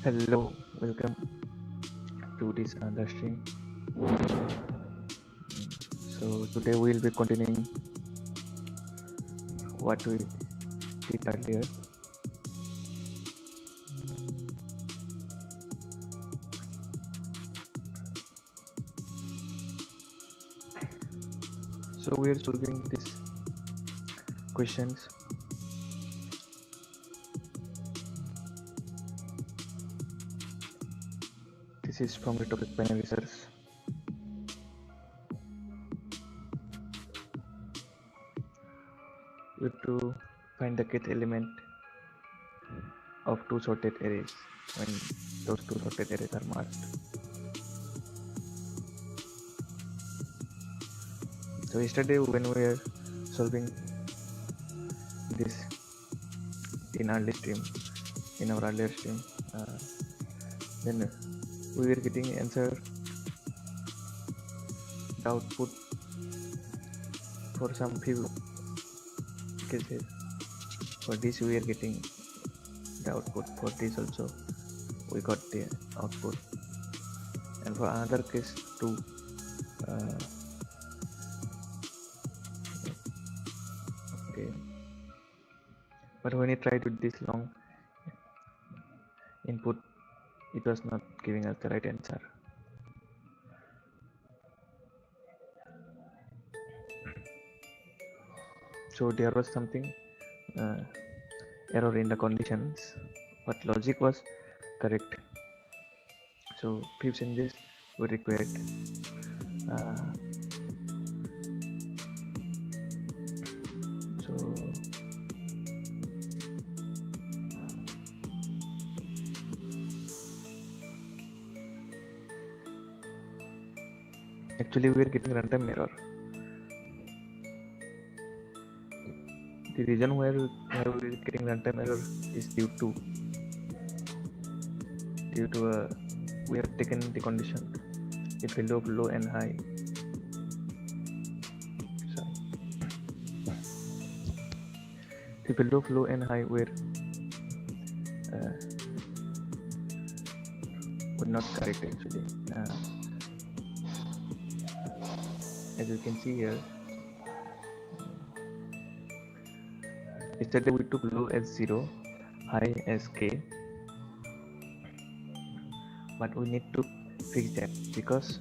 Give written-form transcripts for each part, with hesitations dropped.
Hello, welcome to this another stream. So today we'll be continuing what we did earlier. So we are solving these questions. This is from the topic binary search. We have to find the kth element of two sorted arrays when those two sorted arrays are merged. So yesterday when we were solving this in early stream, in our earlier stream, then we were getting answer the output for some few cases. For this we are getting the output, for this also we got the output, and for another case too. Okay, but when you tried with this long input, it was not giving us the right answer. So there was something error in the conditions, but logic was correct. So few changes were required. So actually we are getting runtime error. The reason why we are getting runtime error is due to we have taken the condition the value of low and high. Sorry. The value of low and high were not correct actually. As you can see here, yesterday we took low as 0, high as k, but we need to fix that because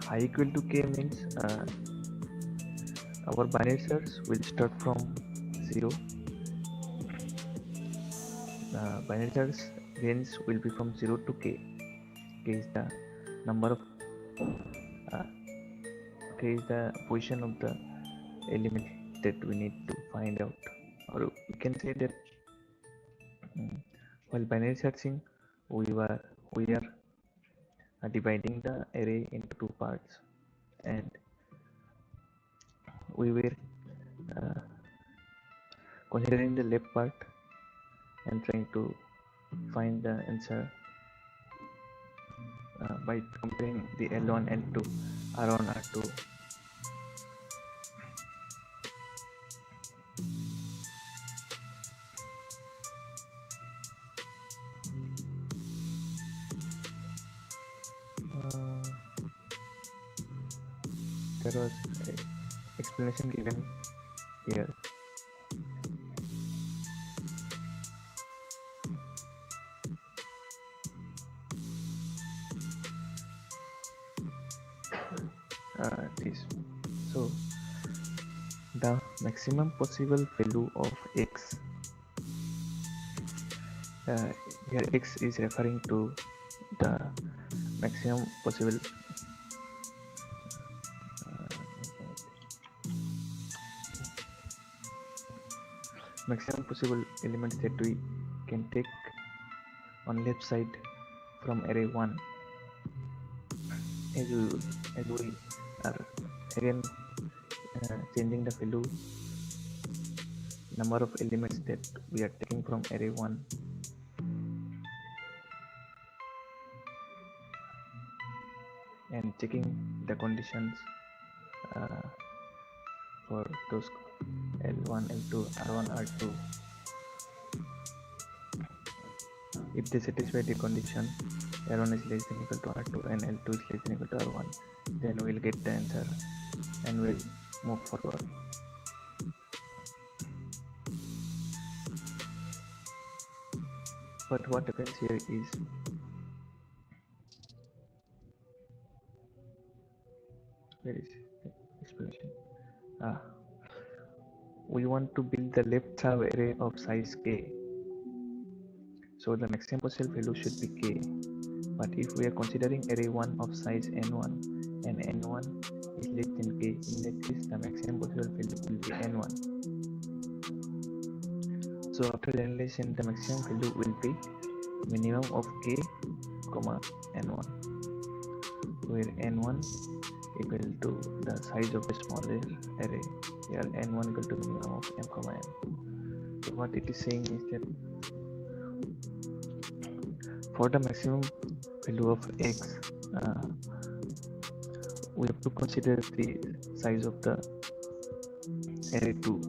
high equal to k means our binary search will start from 0. Binary search range will be from 0 to k. K is the number of k is the position of the element that we need to find out, or we can say that while binary searching we are dividing the array into two parts, and we were considering the left part and trying to find the answer by comparing the L1 and L2, R1, R2. There was an explanation given here. This. So the maximum possible value of x. Here x is referring to the maximum possible elements that we can take on left side from array 1. As we are again changing the value number of elements that we are taking from array 1, and checking the conditions for those L1, L2, R1, R2. If they satisfy the condition R1 is less than equal to R2 and L2 is less than equal to R1, then we'll get the answer and we'll move forward. But what happens here is where is the explanation? We want to build the left sub array of size k. So the maximum possible value should be k. But if we are considering array 1 of size n1 and n1 is less than k, in that case the maximum possible value will be n1. So after generalization, the maximum value will be minimum of k comma n1, where n1 equal to the size of the smallest array. Here n1 equal to minimum of m comma n. So what it is saying is that for the maximum value of x, we have to consider the size of the array 2.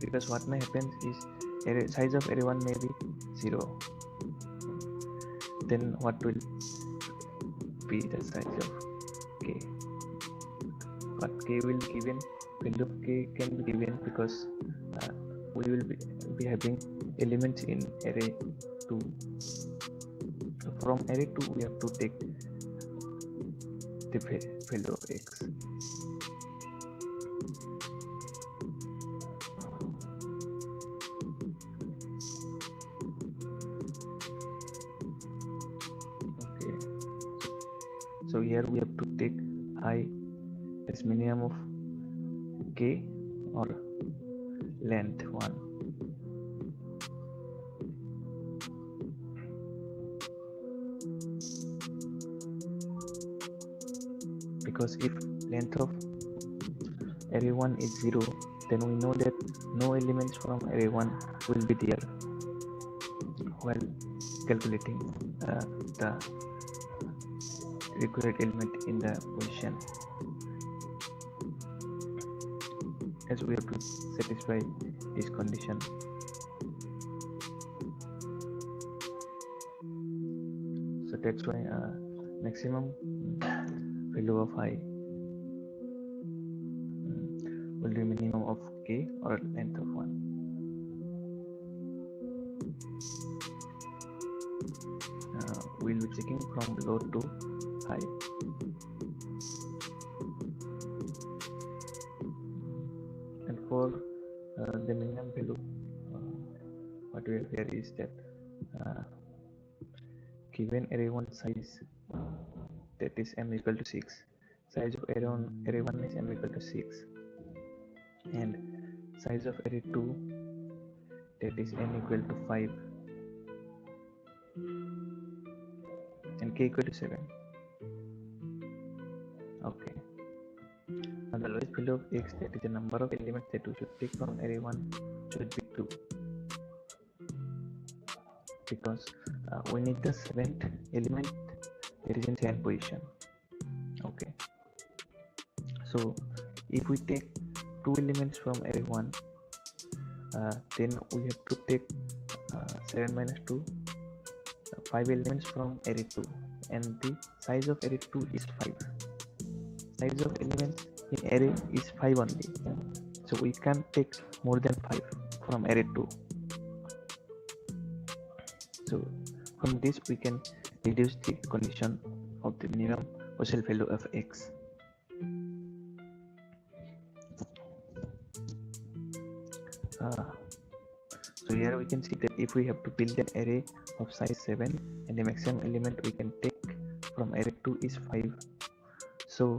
Because what may happen is size of array 1 may be 0. Then what will be the size of k? But k will given, value of k can be given because we will be having elements in array 2. So from array 2 we have to take the value of x. Okay, so here we have to take I as minimum of k or length 1. Because if length of array 1 is 0, then we know that no elements from array 1 will be there while calculating the required element in the position, as we have to satisfy this condition. So that's why maximum value of I will be minimum of k or length of 1. We'll be checking from low to high. And for the minimum value, what we have here is that given array 1 size, that is m equal to 6, size of array 1 is m equal to 6, and size of array 2, that is n equal to 5, and k equal to 7. Okay, now the lowest value of x, that is the number of elements that we should take from array 1, should be 2, because we need the 7th element that is in 7th position. Okay, so if we take 2 elements from array 1, then we have to take 7 minus 2, 5 elements from array 2, and the size of array 2 is 5. Size of elements in array is 5 only, so we can't take more than 5 from array 2. So from this we can reduce the condition of the minimum possible value of x. So here we can see that if we have to build an array of size 7 and the maximum element we can take from array 2 is 5, so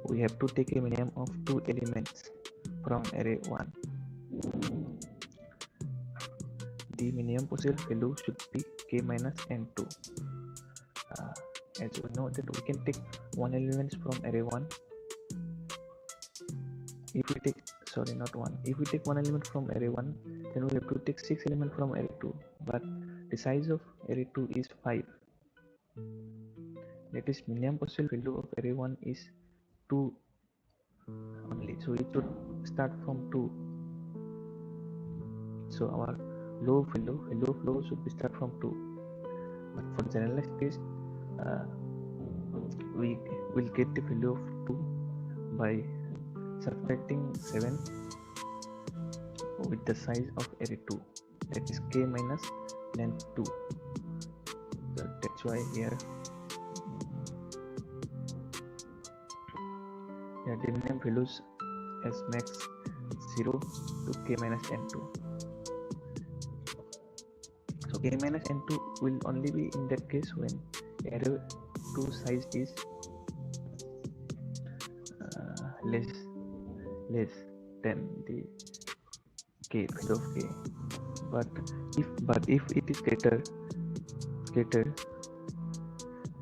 we have to take a minimum of 2 elements from array 1. The minimum possible value should be k minus n2. As we know that we can take 1 element from array 1. If we take, sorry, not 1. If we take 1 element from array 1, then we have to take 6 elements from array 2. But the size of array 2 is 5. that is minimum possible value of array 1 is 2 only, so it should start from 2. So our value of low should be start from 2. But for generalized case, we will get the value of 2 by subtracting 7 with the size of array 2, that is k minus length 2. So that's why here the minimum values as max 0 to k minus n2. So k minus n2 will only be in that case when array 2 size is less than the k, value of k. But if it is greater,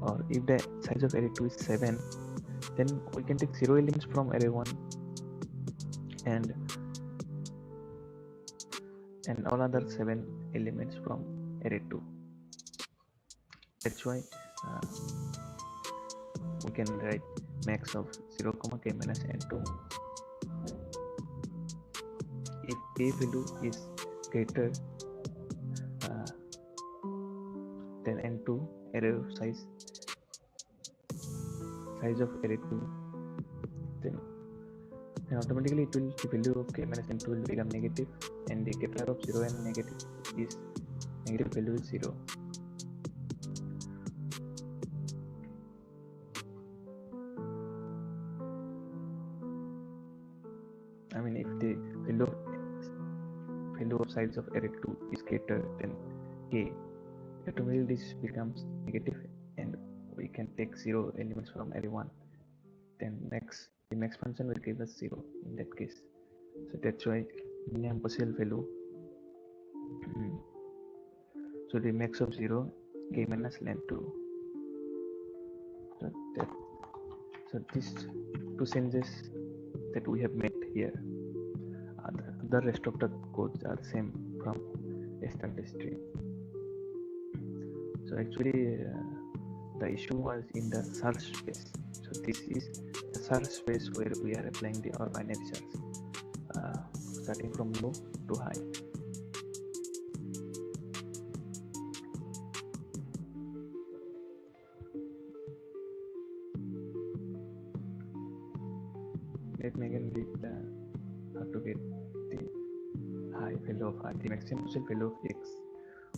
or if the size of array 2 is 7, then we can take 0 elements from array 1 and all other 7 elements from array 2. That's why we can write max of 0, k minus n2. If k value is greater than n2, array of size of array 2, then automatically it will, the value of k minus n2 will become negative, and the getter of 0 and negative value is 0. I mean, if the value of size of array 2 is greater than k, automatically this becomes negative, and we can take 0 elements from array 1. Then the max function will give us 0 in that case. So that's why minimum possible value. So the max of 0, k minus length 2. So these two changes that we have made here. The rest of the codes are same from yesterday stream. So actually the issue was in the search space. So this is the search space where we are applying our binary search, starting from low to high. Let me again read how to get the high value of r, the maximum possible value of x.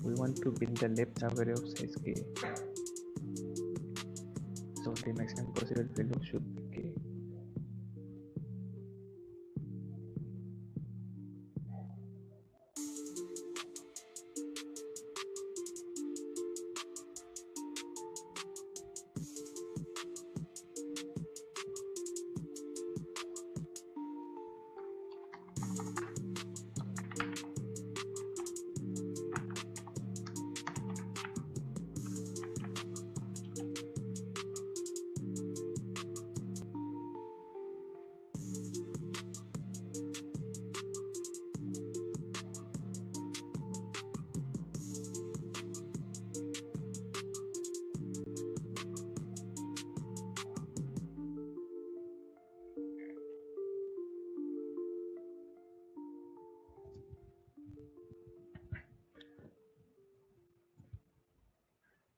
We want to build the left subarray of size k. So the maximum possible value should be k.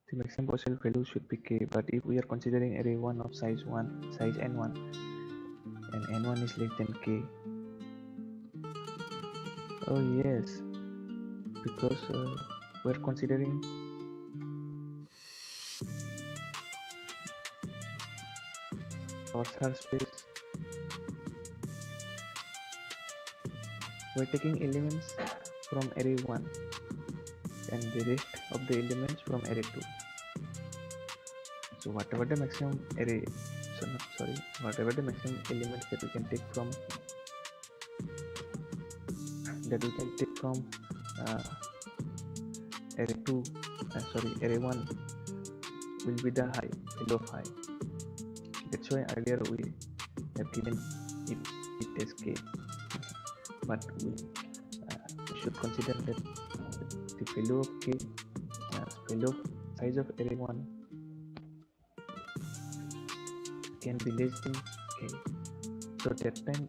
The maximum possible value should be k, but if we are considering array 1 of size n1, and n1 is less than k, oh yes, because we are considering our search space, we are taking elements from array 1 and the rest of the elements from array 2. So whatever the maximum whatever the maximum elements that we can take from array 1 will be the value of high. That's why earlier we have given it as k, but we should consider that the value of k, value of size of array 1 can be less than k. So at that time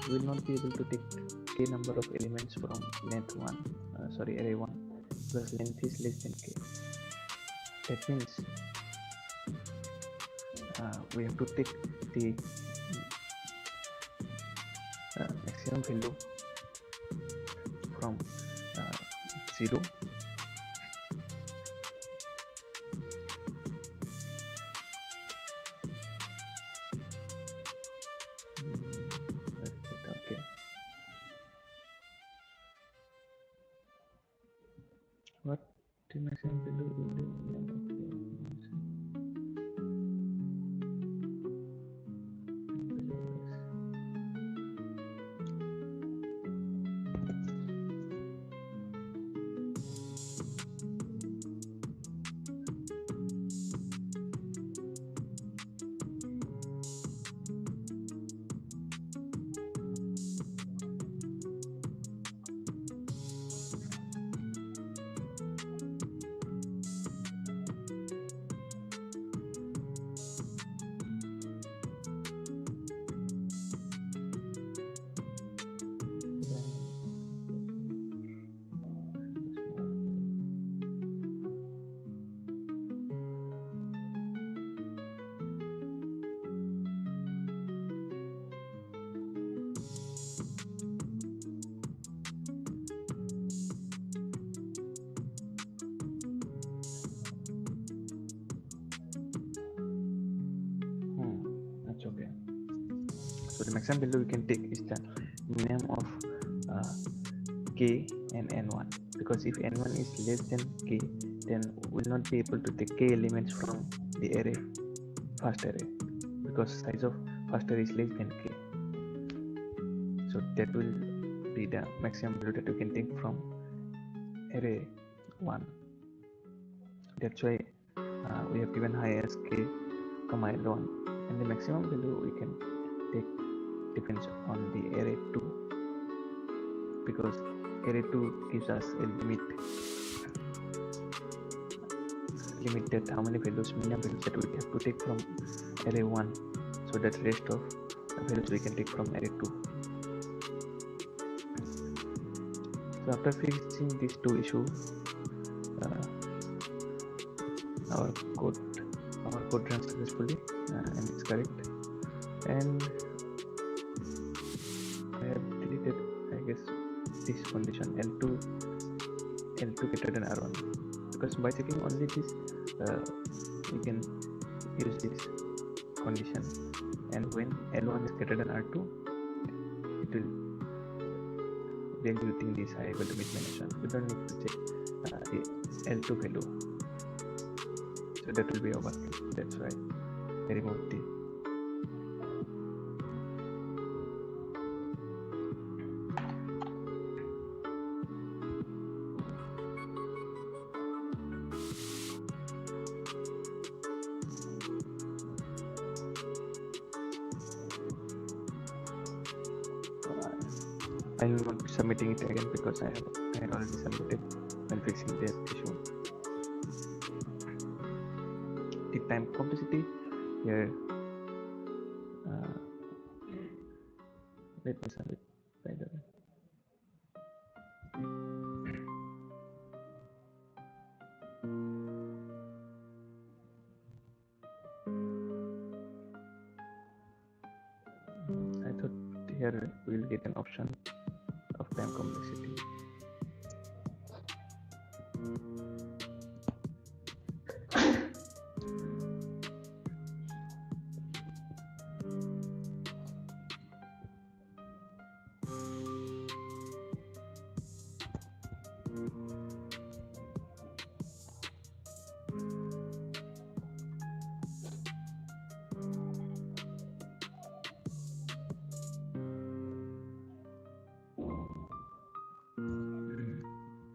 we will not be able to take k number of elements from length 1, array 1, because length is less than k. That means we have to take the maximum value from 0 okay. What the maximum value will be? That's okay. So the maximum value we can take is the minimum of k and n1, because if n1 is less than k, then we'll not be able to take k elements from the array, first array, because size of first array is less than k. So that will be the maximum value that we can take from array 1. That's why we have given high as k, comma l1, and the maximum value we can take depends on the array 2, because array 2 gives us a limit that how many minimum values that we have to take from array 1, so that rest of the values we can take from array 2. So after fixing these two issues, our code runs successfully and it's correct. And I have deleted, I guess, this condition L2 greater than R1, because by checking only this we can use this condition, and when L1 is greater than R2, it will be executing this high equal to mid-mention. We don't need to check the L2 value, so that will be overkill. That's why I removed the I will not be submitting it again, because I had already submitted when fixing this issue. The time complexity here, let me submit by the way. I thought here we will get an option of time complexity.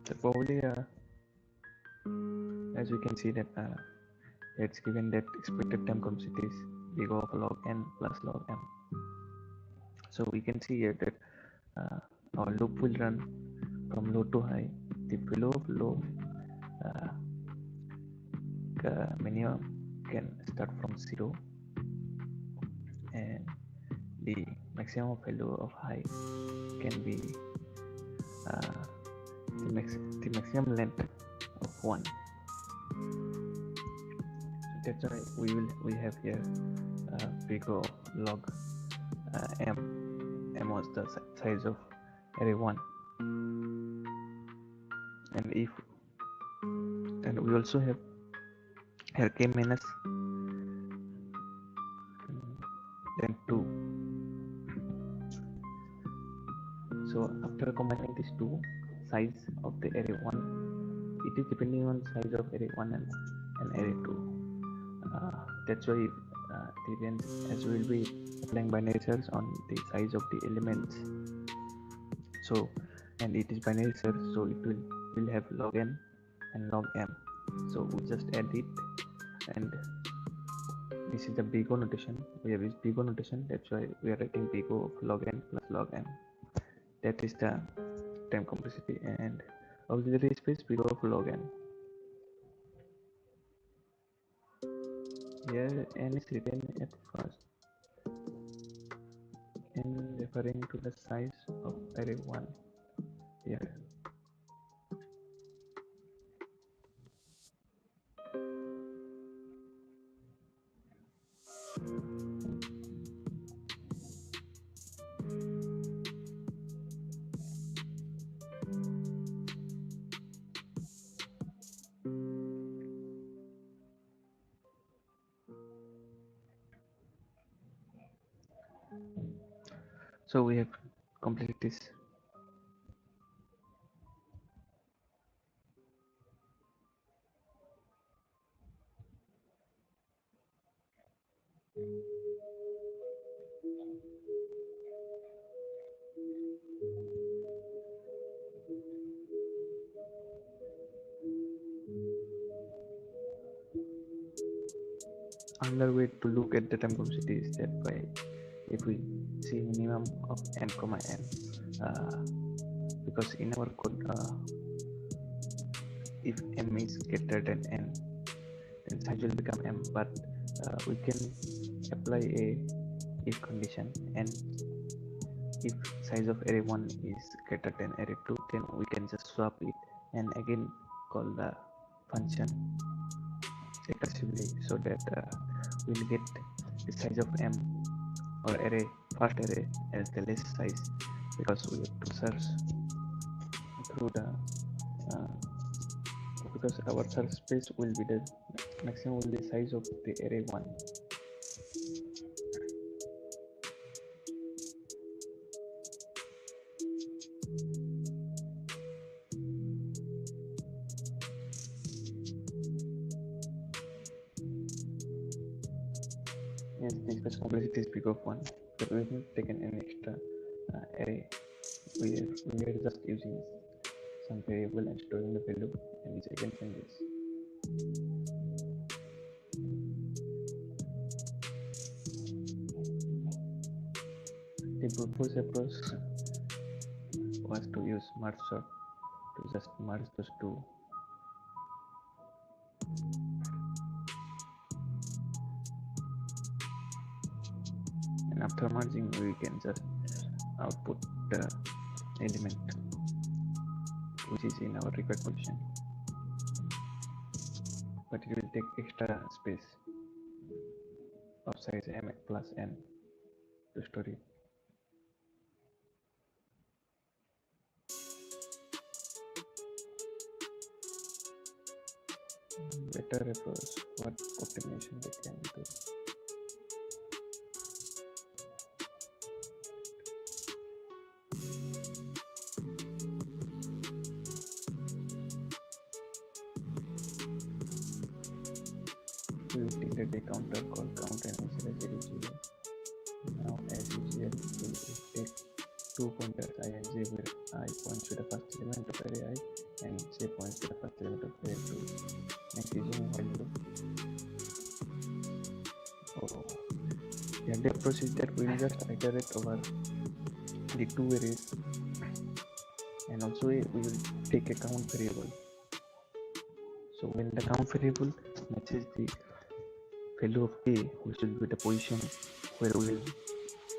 So probably as we can see that it's given that expected time complexity is big of log n plus log m. So we can see here that our loop will run from low to high. The below of low minimum can start from 0, the maximum value of I can be the maximum length of 1. That's why we have here big O log m. M was the size of array 1, and we also have here k minus then 2. So after combining these two size of the array 1, it is depending on size of array 1 and array 2. That's why the range, as we will be applying binary search on the size of the elements, so and it is binary search, so it will have log n and log m. So we just add it, and this is the big O notation. We have this big O notation, that's why we are writing big O of log n plus log m. That is the time complexity, and auxiliary space big O of log n. Here n is written at first, n referring to the size of array 1 here. So we have completed this. Another way to look at the time complexity is that by if we see minimum of n comma n, because in our code if m is greater than n, then size will become m, but we can apply a if condition, and if size of array 1 is greater than array 2, then we can just swap it and again call the function recursively, so that we'll get the size of m or array first array as the less size, because we have to search through the because our search space will be the maximum will be size of the array 1. Yes, the space complexity is big of 1, but we have not taken an extra array. We are just using some variable and storing the value, and which I can send this. The proposed approach was to use merge sort to just merge those two. And after merging, we can just output the element which is in our required position, but it will take extra space of size m plus n to store it. Better approach, what optimization they can do. We will declare the counter called count and initialize 0. Now as usual, we will take two pointers I and j, where I points to the first element of array I and j points to the first element of array 2. Next, using a while loop. The approach is that we will just iterate over the two arrays, and also we will take a count variable. So when the count variable matches the value of a, which will be the position where we will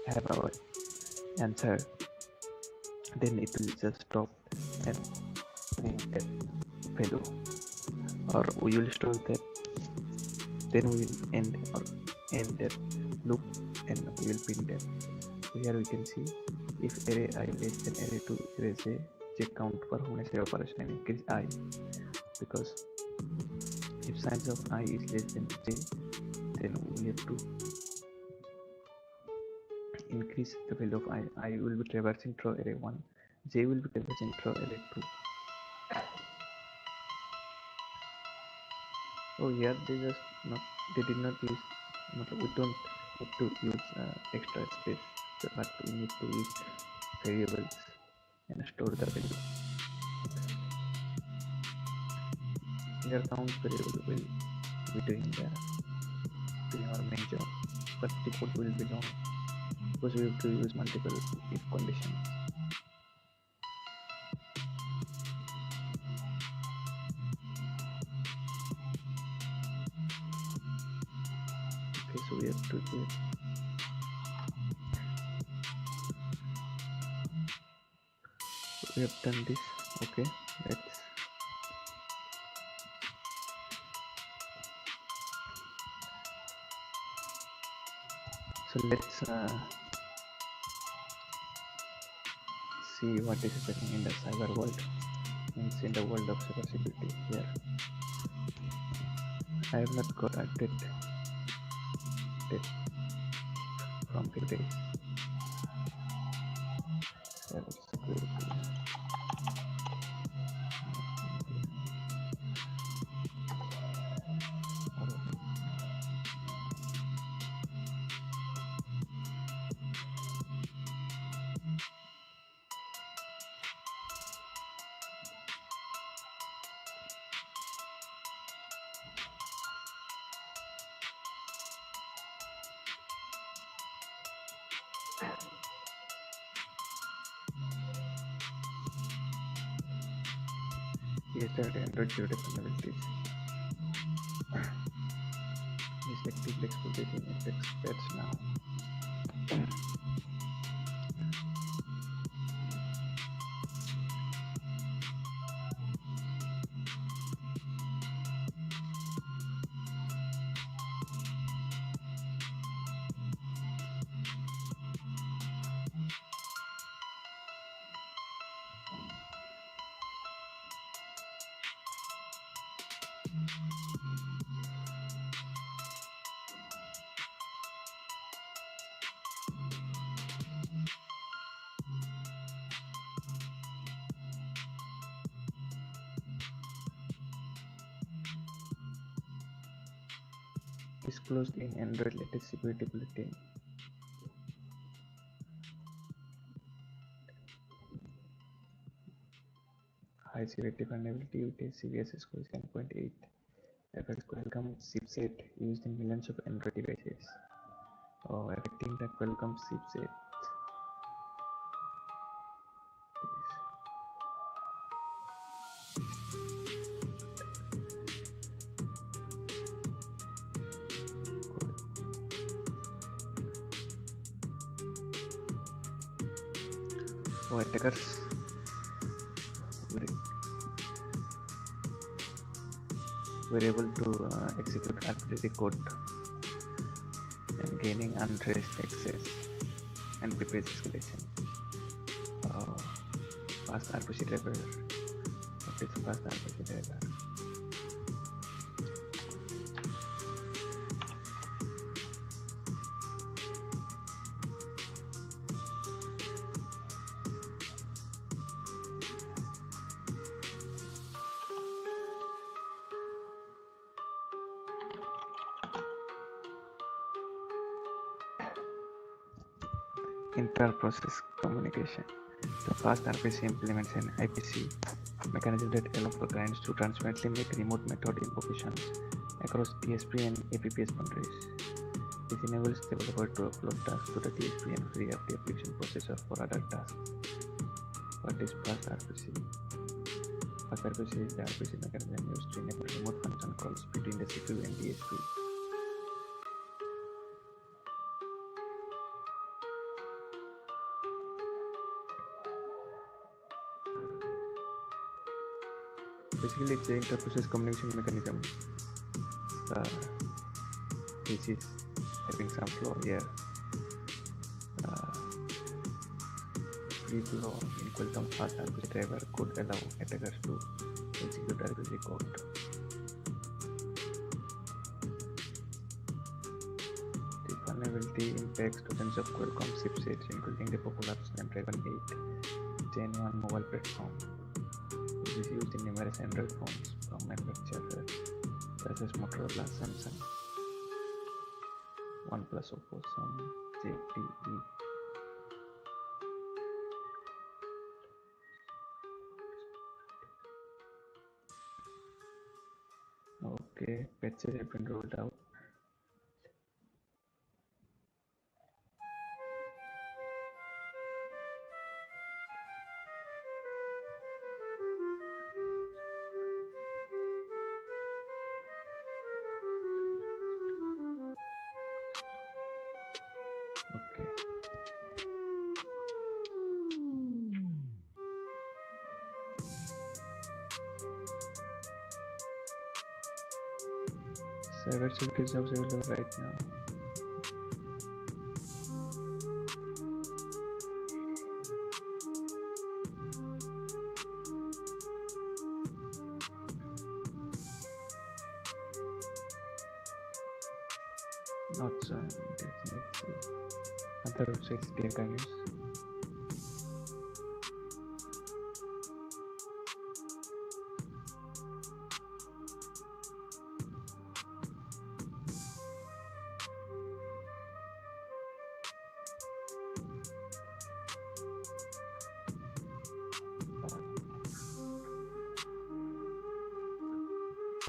have our answer, then it will just stop and print that value, or we will store that, then we will end that loop and we will print that. So here we can see if array I less than array 2 array j, check count performance operation and increase I, because if size of I is less than j, then we have to increase the value of I. I will be traversing through array 1, j will be traversing through array 2. Oh, here they did not use, we don't need to use extra space, but we need to use variables and store the value. Here count variable will be doing our main job, but the code will be long because we have to use multiple if conditions. Okay, so we have to do it. We have done this. Okay, let's see what is happening in the cyber world, means in the world of cybersecurity. Here I have not got update from the days. Cybersecurity. Yes, that Android Zero vulnerabilities. Is actively exploiting experts now. Disclosed in Android latest security bulletin. High security vulnerability with a CVS score is 10.8. Affects Qualcomm chipset used in millions of Android devices. Affecting the Qualcomm chipset. Attackers were able to execute arbitrary code and gaining untraced access and prepared escalation. Fast RPC driver. What is fast RPC driver? Inter-process communication. The fast RPC implements an IPC mechanism that allows for clients to transparently make remote method invocations across TSP and APPS boundaries. This enables developers to upload tasks to the TSP and free up the application processor for other tasks. What is fast RPC? Fast RPC is the RPC mechanism used to enable remote function calls between the CPU and DSP. basically it's an inter-process communication mechanism. This is having some flow here. Free flow in quantum fast RPC driver could allow attackers to execute RPC code. The vulnerability impacts dozens of Qualcomm chipsets, including the popular Snapdragon 8 Gen 1 mobile platform, which is used in numerous Android phones from manufacturers such as Motorola, Samsung, OnePlus, Oppo, Xiaomi, ZTE. Okay, patches have been rolled out. Okay. Cybersecurity is available right now. Not so. Other websites data news.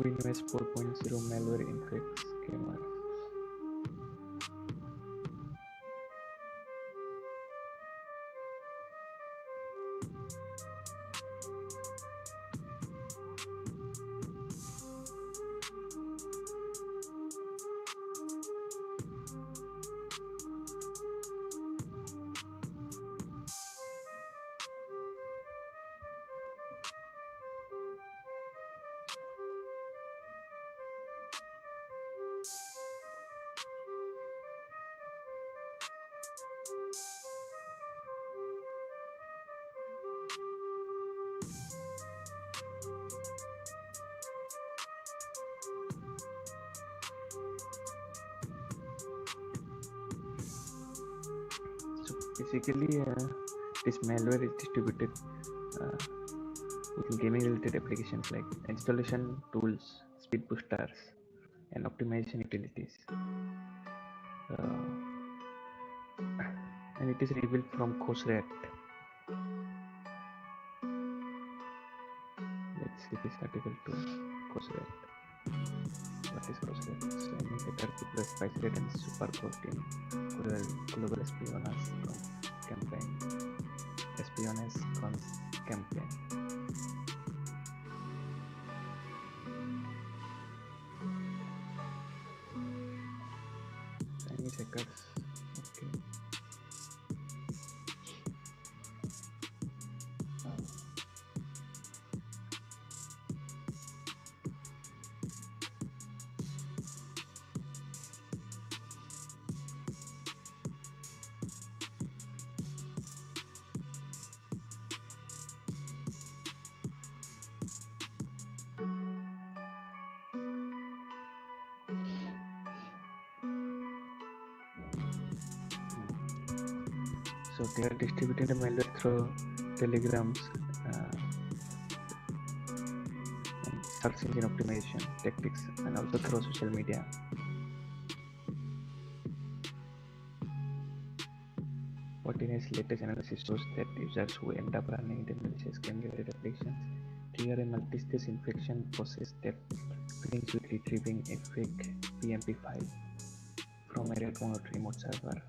Windows 4.0 malware infects scammers. Basically, this malware is distributed within gaming related applications like installation tools, speed boosters, and optimization utilities. And it is rebuilt from Khosrat. Let's see this article to Khosrat. What is Khosrat? Slamming data plus spice rate and super cost in global espionage campaign. Espionage campaign. Chinese hackers. Okay. So they are distributing the malware through telegrams, and search engine optimization tactics, and also through social media. Fortinet's latest analysis shows that users who end up running the malicious game-related applications trigger a multi-stage infection process that begins with retrieving a fake PMP file from a remote server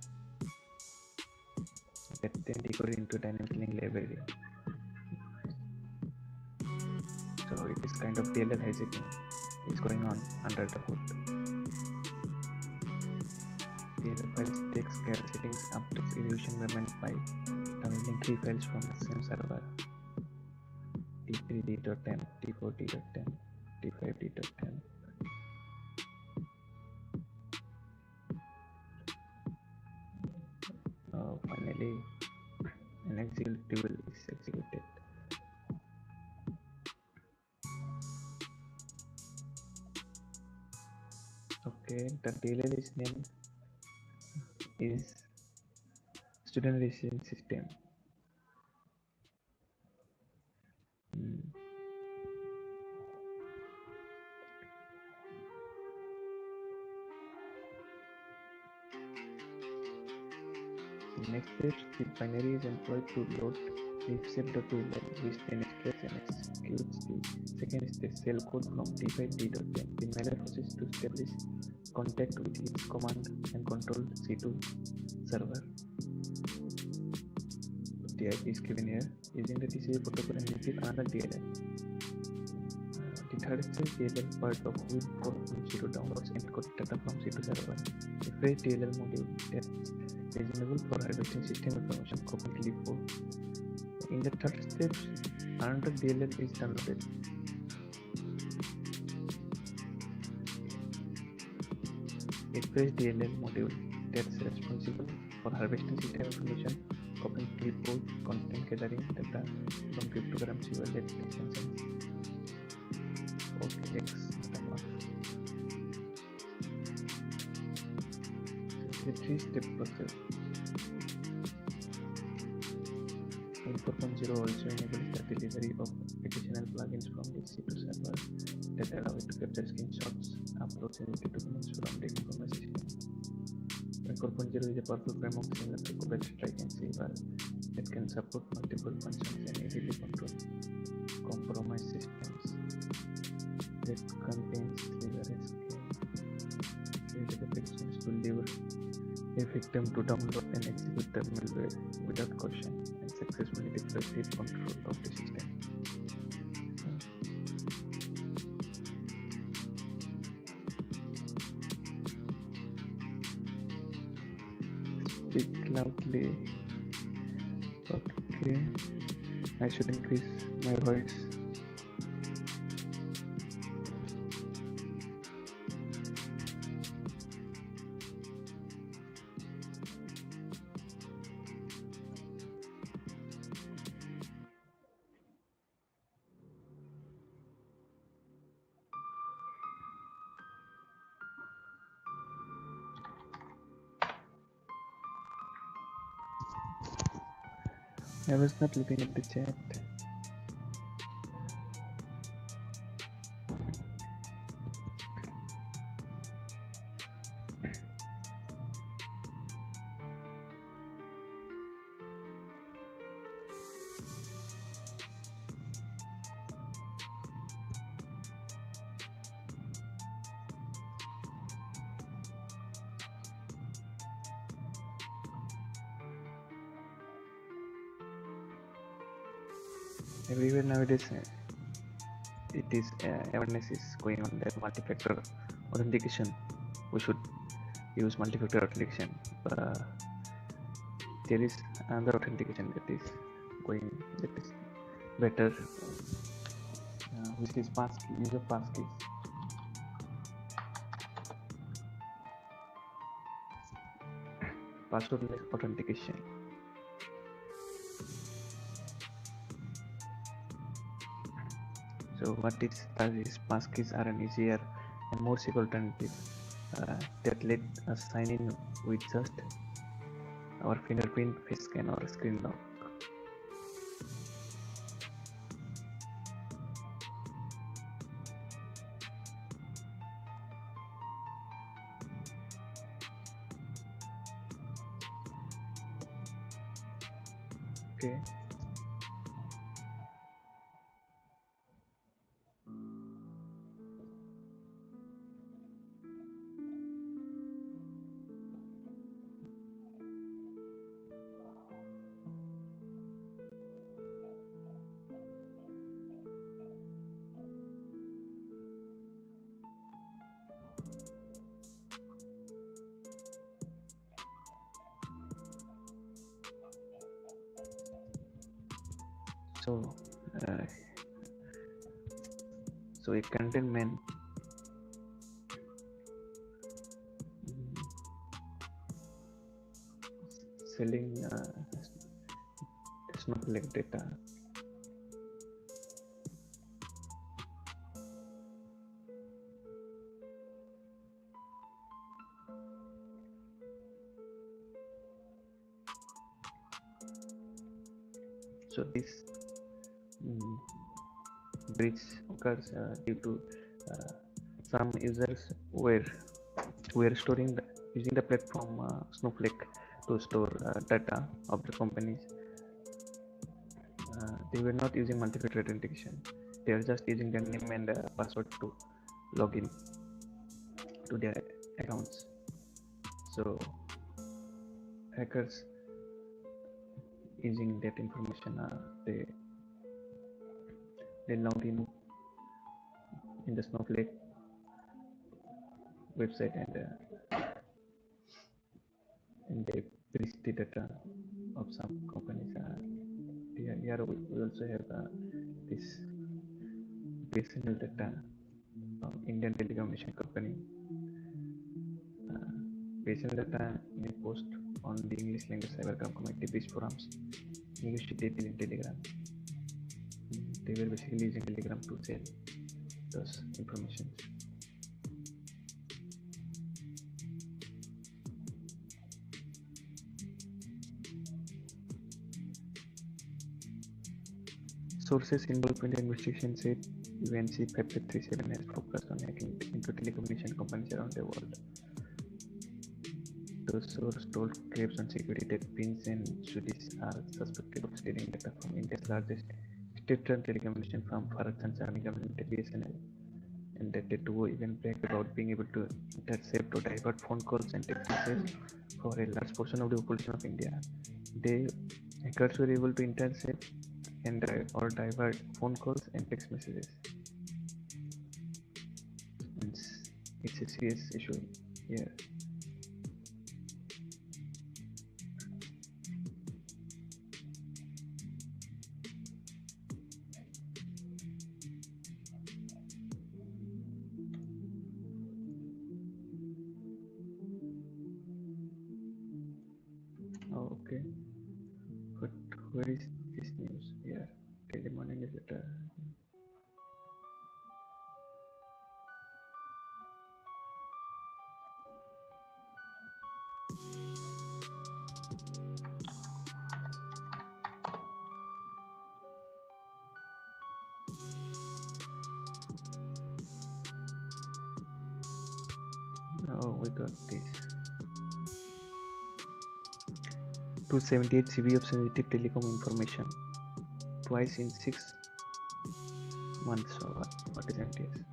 that then decoded into dynamic link library. So it is kind of DLL hijacking is going on under the hood. DLL files takes care settings updates execution environment by downloading 3 files from the same server. T3D.10, T4D.10, T5D.10. Finally, an executable is executed. Okay, the DLL is named is student registration system. Next step, the binary is employed to load reset.dll, which then extracts and executes the second step cell code from T5D.10. The mailer process to establish contact with its command and control C2 server. The IP is given here. Using the TCP protocol and receive another DLL. The third step DLL part of Win 4.0 downloads encoded data from C2 server. The fresh DLL module is reasonable for harvesting system information completely full. In the third step, another DLL is downloaded. A fresh DLL module that's responsible for harvesting system information, copying clipboard, content gathering data from cryptogram wallet extensions. OKX it's a three-step process. Win 4.0 also enables the delivery of additional plugins from the C2 server that allow it to capture screenshots, upload sensitive documents from the e-commerce system. Win 4.0 is a powerful framework similar to Cobalt Strike and Silver that can support multiple functions and easily control compromised systems. That contains leverage protections to lure a victim to download and execute the malware without caution and successfully deploy deep control of the system. Speak loudly. Okay, I should increase my voice. I was not looking at the chat. Everywhere nowadays, awareness is going on that multi-factor authentication. We should use multi-factor authentication. There is another authentication that is better, which is passkey. Use of passkeys. Passwordless authentication. So what it does is passkeys are an easier and more secure alternative that let us sign in with just our fingerprint, face scan or screen lock. Okay. So So a content man selling Snowflake data. So this breach occurs due to some users were storing using the platform Snowflake to store data of the companies. They were not using multi-factor authentication. They are just using their name and password to log in to their accounts. So hackers using that information, they log in the Snowflake website and they breach the data of some companies. Here we also have this BSNL data from Indian telecommunication company. BSNL data in a post on the English language cybercrime community breach forums negotiated in Telegram. They were basically using Telegram to sell those information. Sources involved in the investigation said UNC 5337 has focused on hacking into telecommunication companies around the world. Those sources told Krebs on security that Prince and Swedish are suspected of stealing data from India's largest state-run telecommunication firm, Bharat Sanchar Nigam Limited (BSNL), and that the duo even bragged about being able to intercept or divert phone calls and text messages for a large portion of the population of India. The hackers were able to intercept and or divert phone calls and text messages. It's a serious issue here. Oh, okay, but where is this news here? Daily Morning is better. Oh, we got this. 278 GB of sensitive telecom information twice in 6 months. So what is MTS?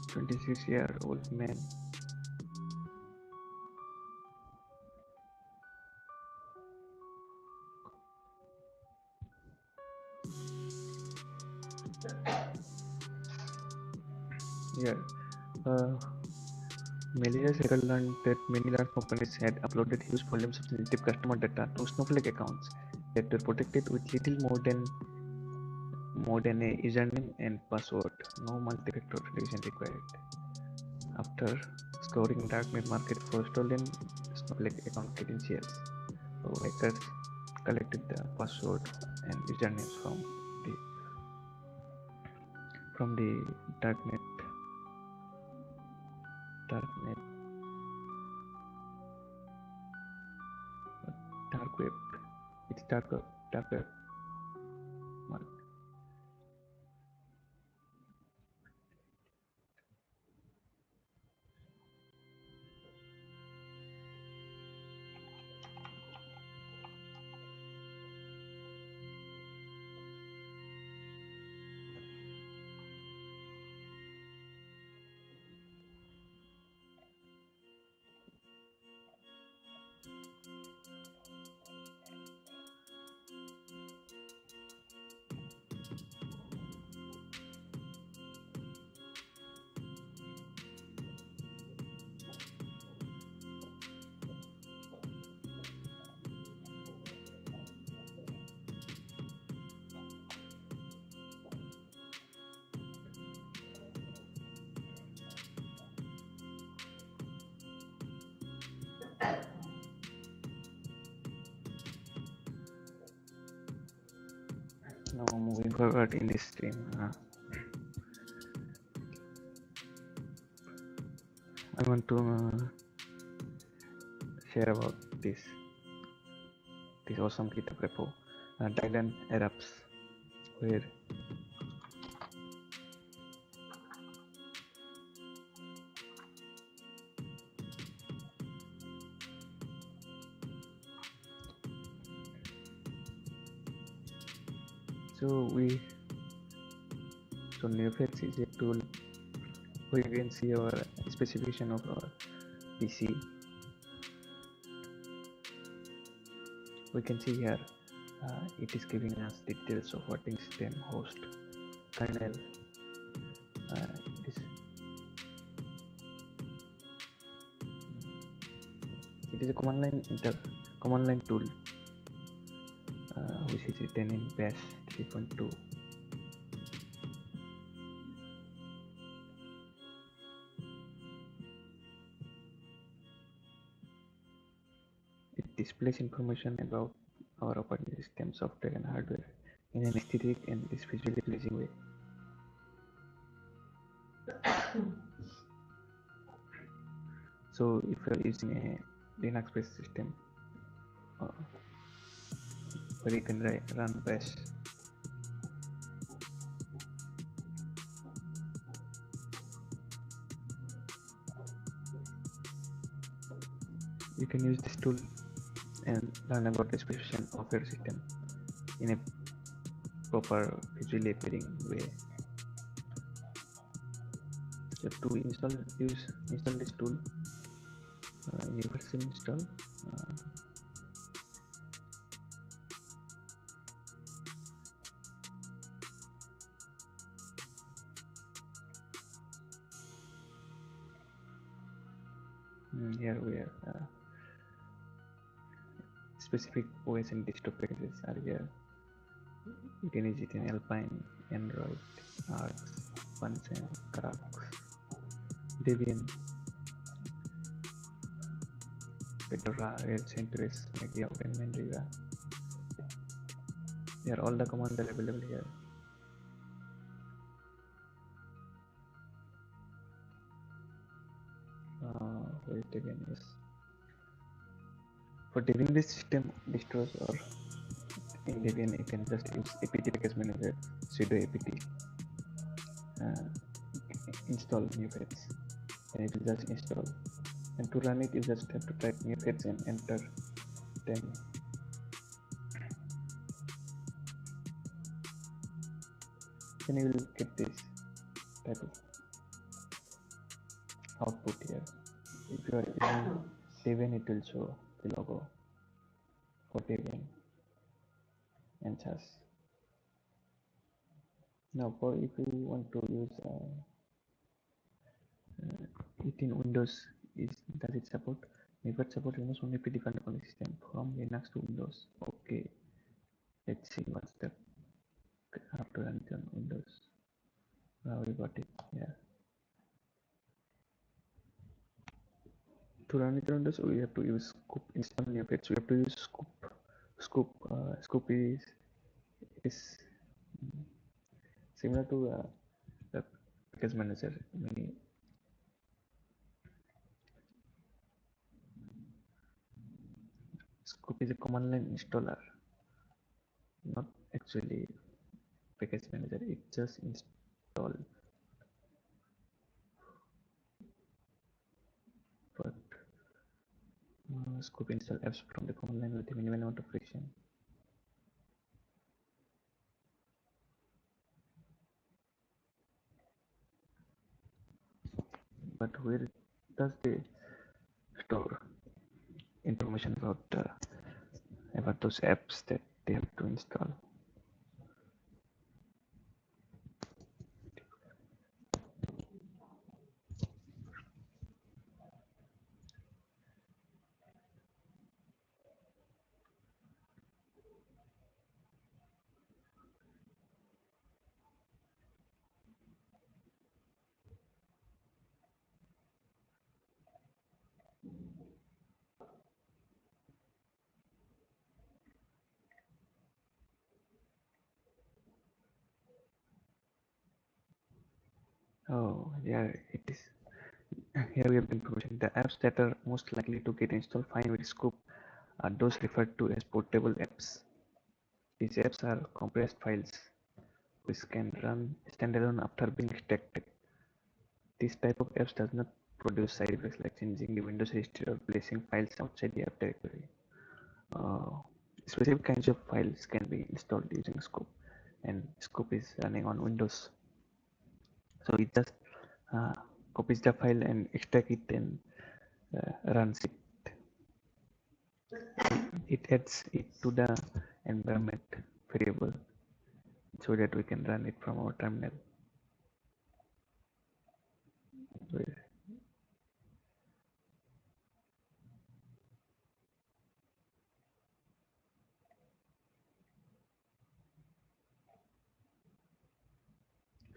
"26-year-old man here. Malicious hacker learned that many large companies had uploaded huge volumes of sensitive customer data to Snowflake accounts that were protected with little more than a username and password. No multi-factor authentication required. After scouring darknet market for stolen Snowflake account credentials, hackers collected the password and usernames from the darknet dark web. It's dark web market. Now moving forward in this stream, I want to share about this awesome GitHub repo, Dylan erupts, where so NeoFX is a tool where you can see our specification of our PC. We can see here it is giving us details of operating system, host, kernel. It is a command line tool which is written in Bash 3.2. It displays information about our operating system, software, and hardware in an aesthetic and visually pleasing way. So, if you are using a Linux-based system, where you can run Bash, you can use this tool and learn about the specification of your system in a proper visually appealing way. So to install this tool, universal install. Here we are. Specific OS and desktop packages are here. You can use it in Alpine, Android, Arch, Bunsen, Crux, Debian, Fedora, Red Centris, Media, and Mandriva. Here all the commands are available here. Wait again, yes. For Debian based system distros or in Debian, you can just use apt package manager, sudo apt, install NeoFX, and it will just install. And to run it, you just have to type NeoFX and enter 10. Then you will get this type of output here. If you are using Debian, it will show the logo for Debian and SAS. Now, for if you want to use it in Windows, does it support? Never support Windows only predefined operating system from Linux to Windows. Okay, let's see what's the have to run it on Windows. Now we got it. Yeah. To run it on Windows, we have to use scoop install NeoFX. We have to use scoop. Scoop is similar to the package manager. Scoop is a command line installer, not actually package manager. It just install. But Scoop install apps from the command line with a minimal amount of friction. But where does they store information about those apps that they have to install? Oh, yeah, it is. Here we have the information. The apps that are most likely to get installed fine with Scoop are those referred to as portable apps. These apps are compressed files which can run standalone after being extracted. This type of apps does not produce side effects like changing the Windows history or placing files outside the app directory. Uh, Specific kinds of files can be installed using Scoop, and Scoop is running on Windows. So it just uh, copies the file and extract it and runs it. It adds it to the environment variable so that we can run it from our terminal.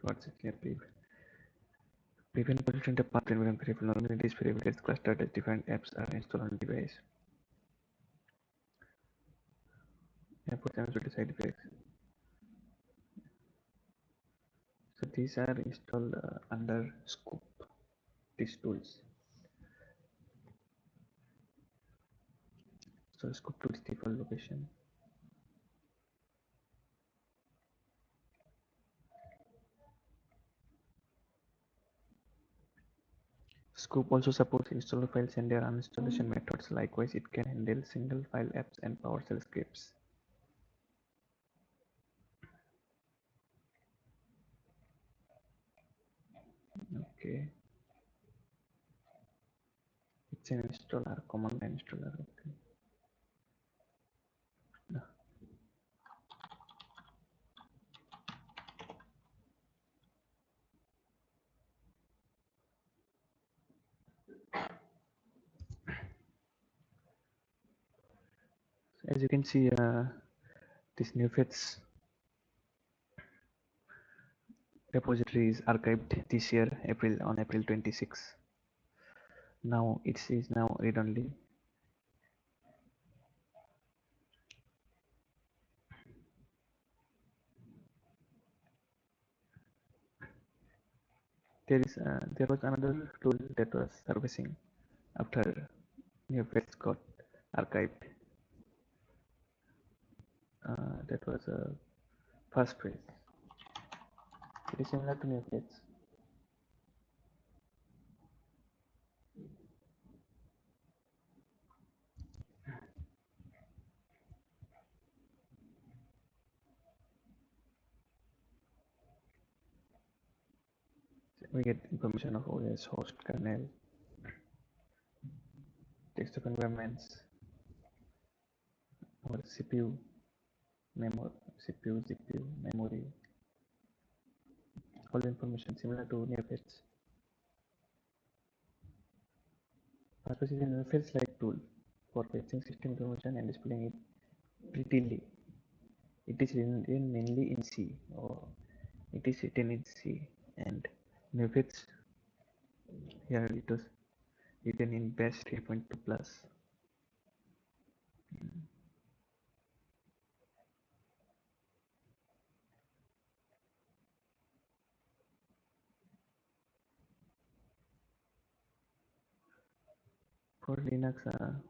What's it here? Prevent pollution the path environment variable. Normally this variable gets clustered as different apps are installed on the device. Airport channels with side effects. So these are installed under Scoop, these tools. So Scoop tools default location. Scoop also supports installer files and their uninstallation methods. Likewise, it can handle single file apps and PowerShell scripts. Okay, it's an installer, command installer. Okay. As you can see, this NewFeds repository is archived this year, April 26. Now it is now read only. There was another tool that was servicing after NewFeds got archived. That was a first phase. It is similar to NewFeds. We get information of OS, host, kernel, text of environments, our CPU, memory, CPU, GPU, memory, all information similar to NewFeds. Purpose is a NewFeds-like tool for fetching system information and displaying it prettily. It is written mainly in C, or it is written in C, and NewFeds here it was written in Bash 3.2 plus. For Linux,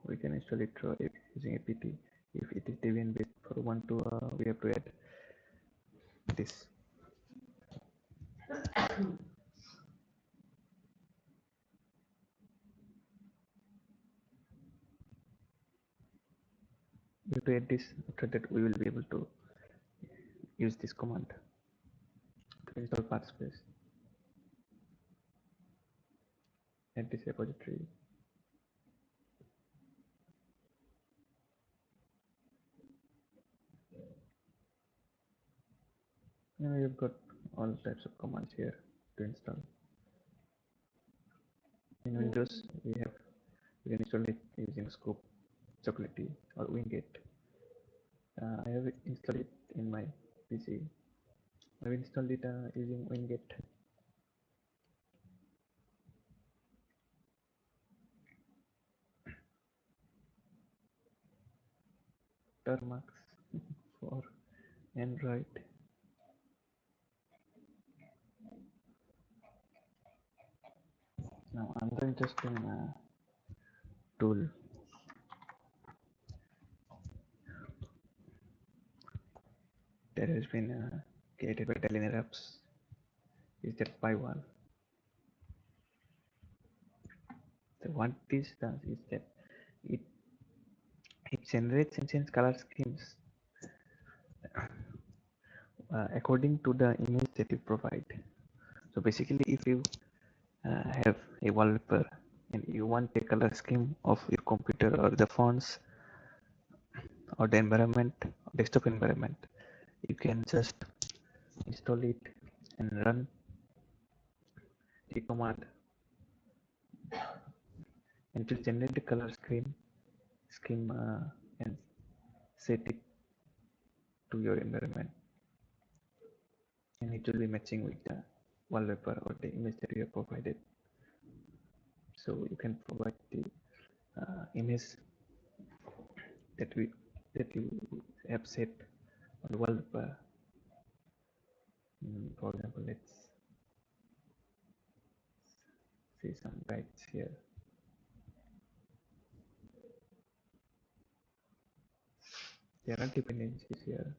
we can install it using apt. If it is Debian based for Ubuntu, we have to add this. We have to add this. After that, we will be able to use this command to install path space. Add this repository. Now we have got all types of commands here to install. In Windows, we can install it using Scoop, Chocolatey, or Wingate. I have installed it in my PC. I have installed it using Wingate. Termax for Android. Now another interesting tool that has been created by Deliner apps is that PyWall. So what this does is that it it generates and color schemes according to the image that you provide. So basically, if you have a wallpaper and you want a color scheme of your computer or the fonts or the environment, desktop environment, you can just install it and run the command and to generate the color scheme and set it to your environment, and it will be matching with the wallpaper or the image that you have provided. So you can provide the image that we that you have set on the wallpaper. For example, let's see some guides here. There are dependencies here.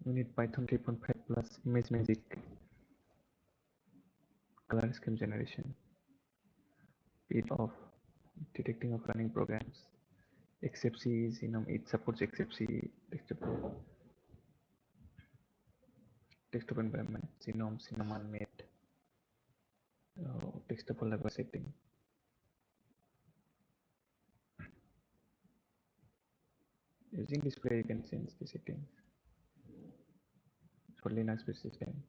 We need Python 3.5 plus image magic color scheme generation, speed of detecting of running programs. XFCE is, it supports XFCE desktop environment, Cinnamon unmade, desktop level setting. Using display, you can change the settings for Linux-based system.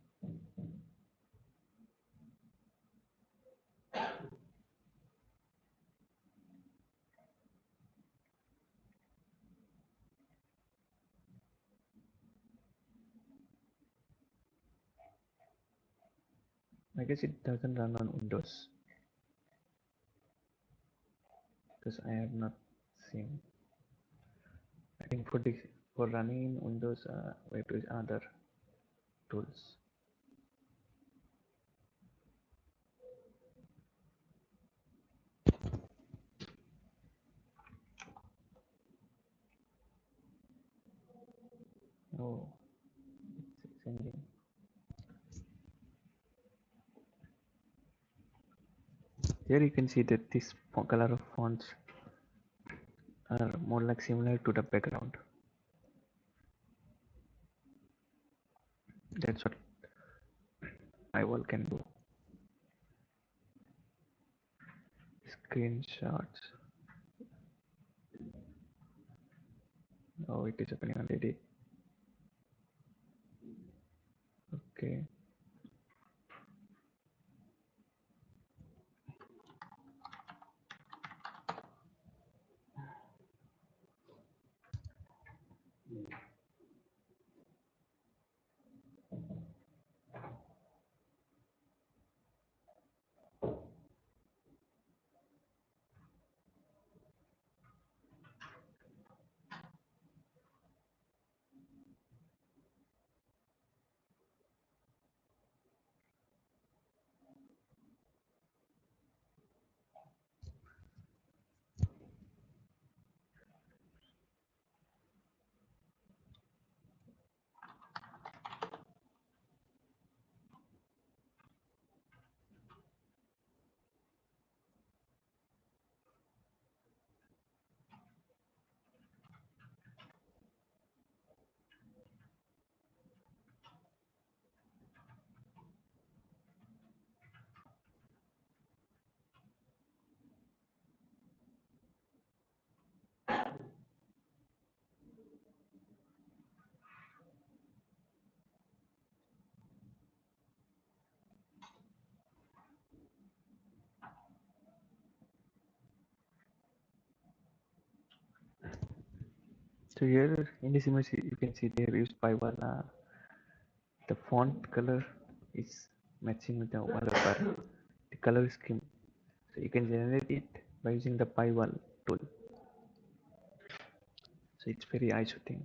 I guess it doesn't run on Windows because I have not seen. I think for running in Windows, we have to use other tools. Oh, it's changing. Here you can see that this color of fonts are more like similar to the background. That's what iWall can do. Screenshots. Oh, it is opening already. Okay. So here in this image, you can see they have used PyWall. The font color is matching with the wallpaper, the color scheme. So you can generate it by using the PyWall tool. So it's very eye-shooting.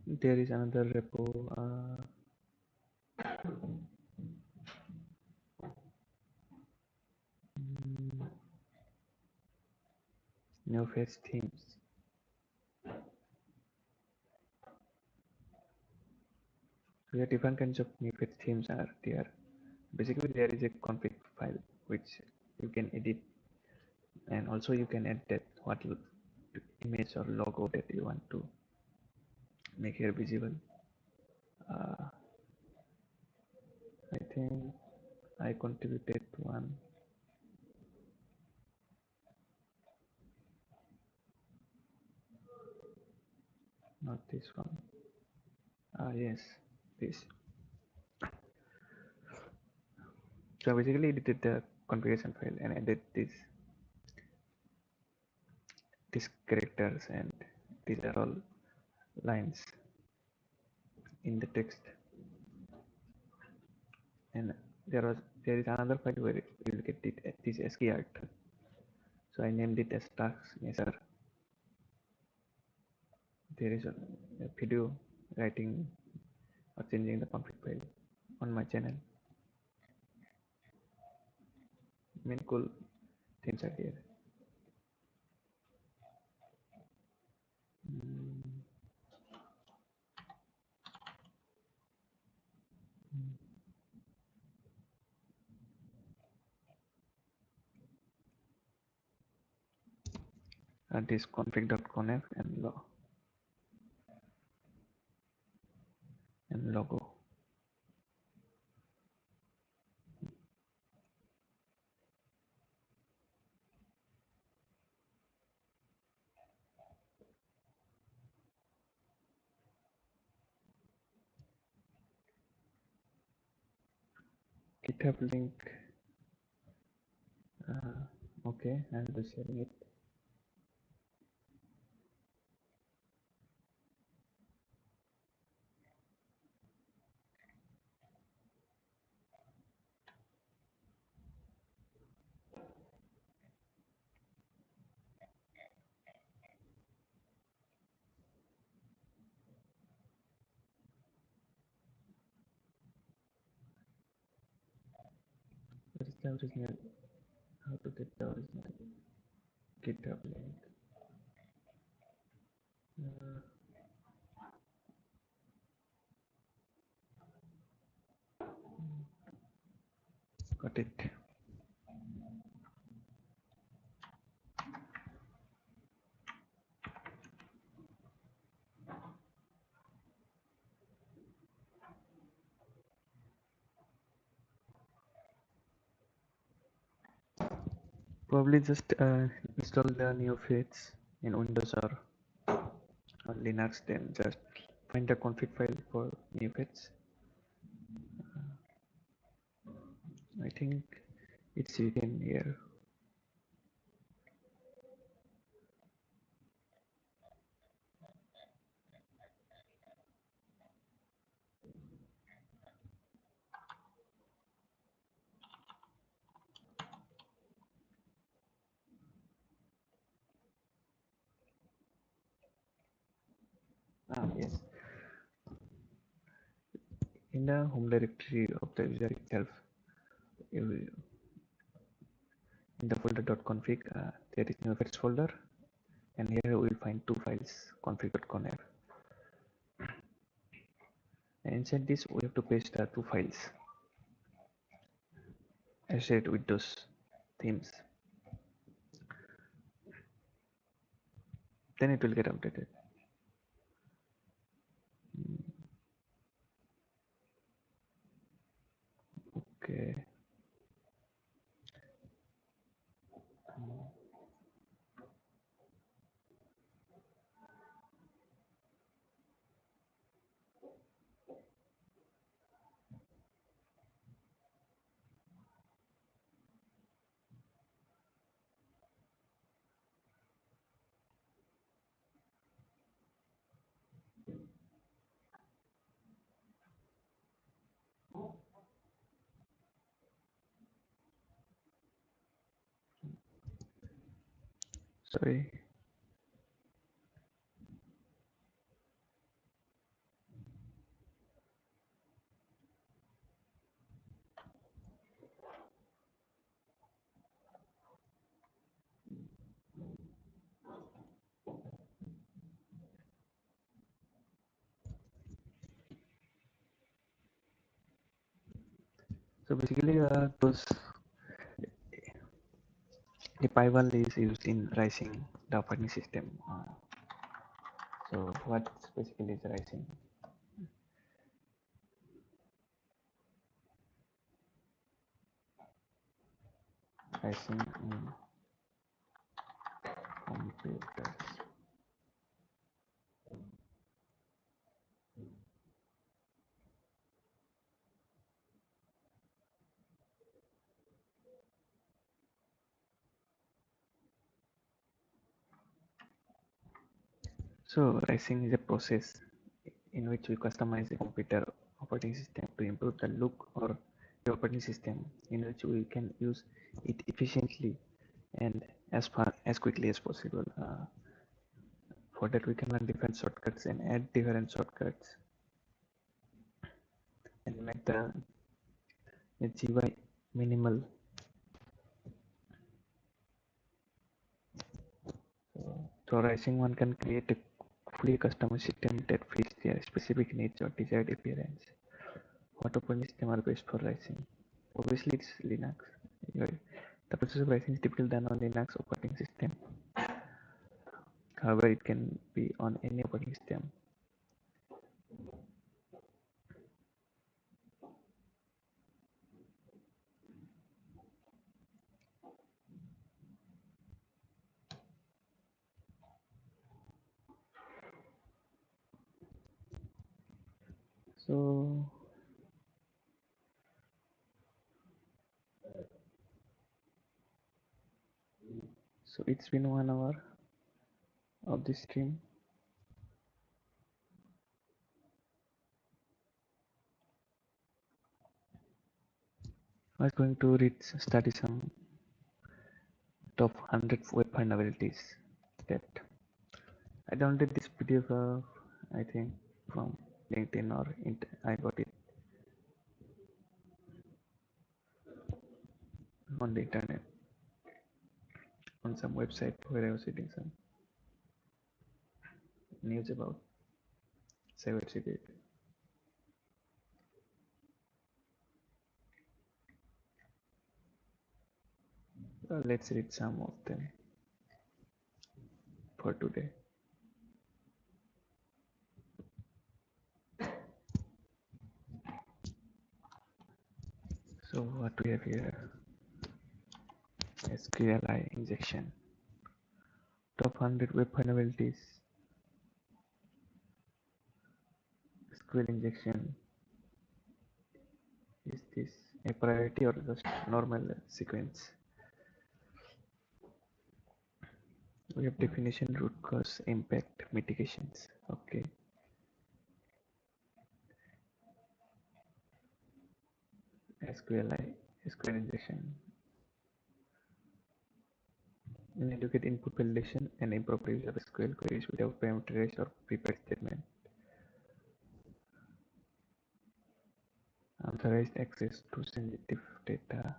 There is another repo, new face themes. So there are different kinds of new face themes are there. Basically, there is a config file which you can edit, and also you can add that what image or logo that you want to make here visible. Uh, I think I contributed one, not this one. Yes, this. So I basically edited the configuration file and added these characters, and these are all lines in the text. And there is another file where you will get this ASCII art. So I named it as task measure. There is a video writing or changing the config file on my channel. Many cool things are here. This config.conf and logo. GitHub link. Okay, I'll be sharing it. What is the original? How to get the original GitHub link? Got it. Probably just install the new feeds in Windows or on Linux, then just find the config file for new feeds. I think it's written here. Yes. In the home directory of the user itself, in the folder.config, there is new feeds folder, and here we will find two files, config.conf. And inside this, we have to paste the two files associated with those themes. Then it will get updated. Okay. Sorry. So basically, the Pyval is used in rising the operating system. So what basically is rising? Rising in computers. So rising is a process in which we customize a computer operating system to improve the look or the operating system, in which we can use it efficiently and as far as quickly as possible. For that, we can learn different shortcuts and add different shortcuts and make the GUI minimal. So rising one can create a fully customized system that fits their specific needs or desired appearance. What operating system are best for rising? Obviously, it's Linux. The process of rising is typically done on Linux operating system. However, it can be on any operating system. So, it's been 1 hour of this stream. I was going to study some top 100 web vulnerabilities that I downloaded this PDF, I think from LinkedIn or I got it on the internet on some website where I was reading some news about cybersecurity. Let's read some of them for today. So what we have here, SQLi injection, top 100 web vulnerabilities. SQL injection, is this a priority or just normal sequence? We have definition, root cause, impact, mitigations. Okay. SQL injection. Inadequate input validation and improper use of SQL queries without parameterized or prepared statement. Unauthorized access to sensitive data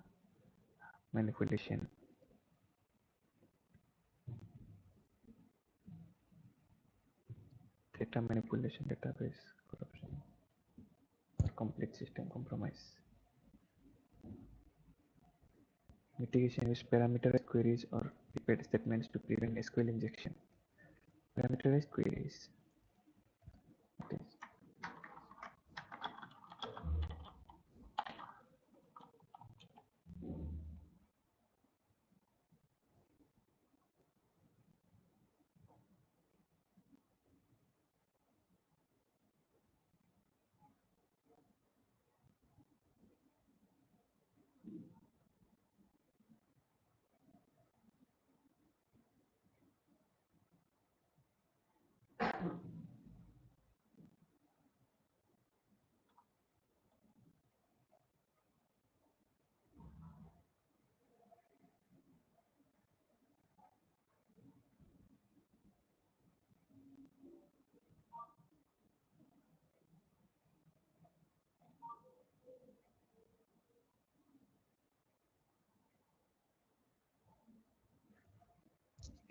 manipulation. Data manipulation, database corruption, or complete system compromise. Mitigation use parameterized queries or prepared statements to prevent SQL injection. Parameterized queries.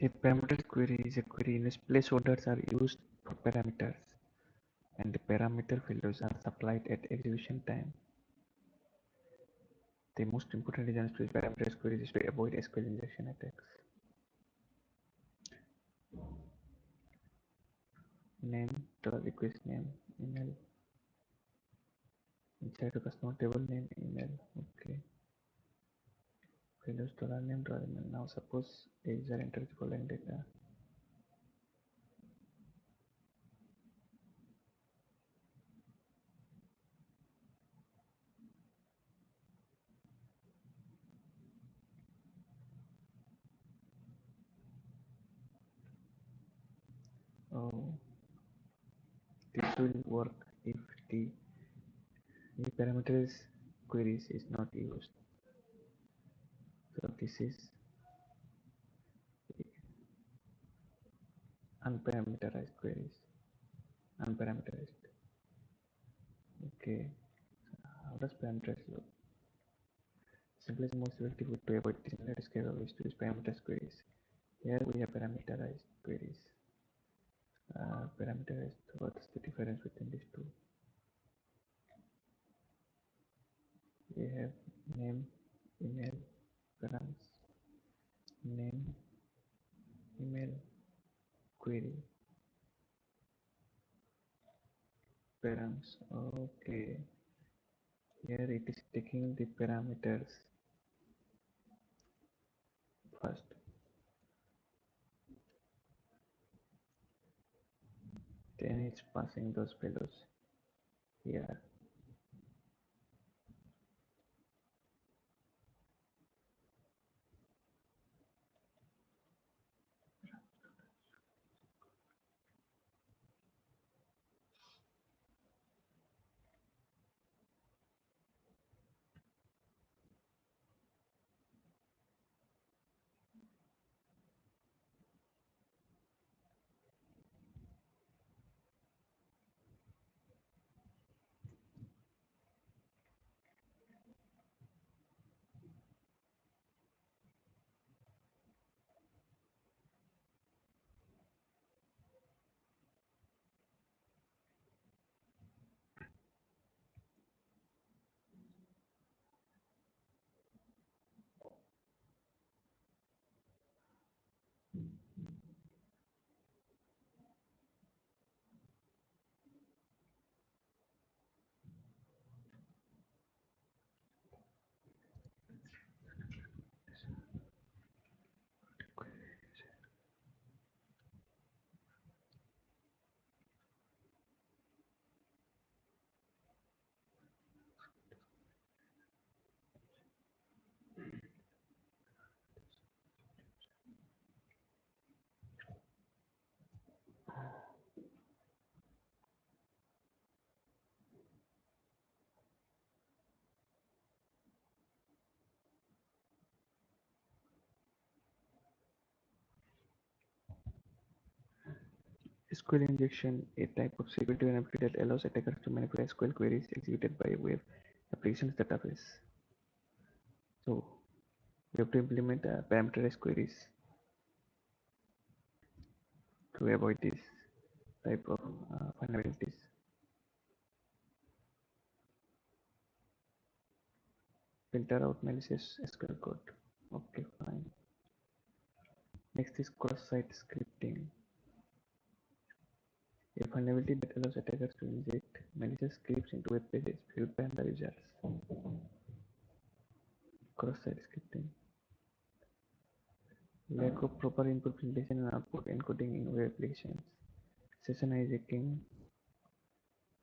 A parameter query is a query in which placeholders are used for parameters and the parameter values are supplied at execution time. The most important reason to use parameter queries is to avoid SQL injection attacks. Name, $request name, email, inside the customer table name, email. Okay. Values $name, $email. Now suppose a user enters the following data. Oh, this will work if the parameters queries is not used. So this is unparameterized queries. Unparameterized. Okay. How does parameterized look? Simplest and most effective way to avoid this scenario is to use parameterized queries. Here we have parameterized queries. Parameterized, what's the difference between these two? We have name, email, params, name, email, query, params. Okay, here it is taking the parameters first, then it's passing those values here. SQL injection, a type of security vulnerability that allows attackers to manipulate SQL queries executed by a web applications database. So we have to implement parameterized queries to avoid this type of vulnerabilities. Filter out malicious SQL code. Okay, fine. Next is cross-site scripting. A vulnerability that allows attackers to inject malicious scripts into web pages viewed by other users. Cross-site scripting. Lack of proper input presentation and output encoding in web applications. Session hijacking,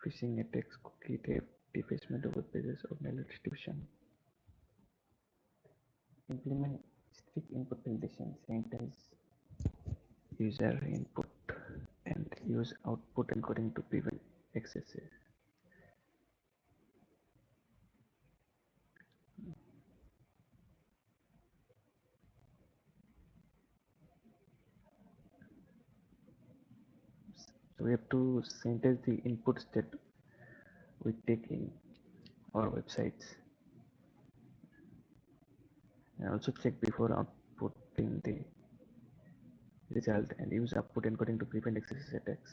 phishing attacks, cookie theft, defacement of web pages, or malware distribution. Implement strict input validation, sanitize user input, and use output encoding to prevent excesses. So we have to sanitize the inputs that we take in our websites, and also check before outputting the result, and use output encoding to prevent excessive attacks.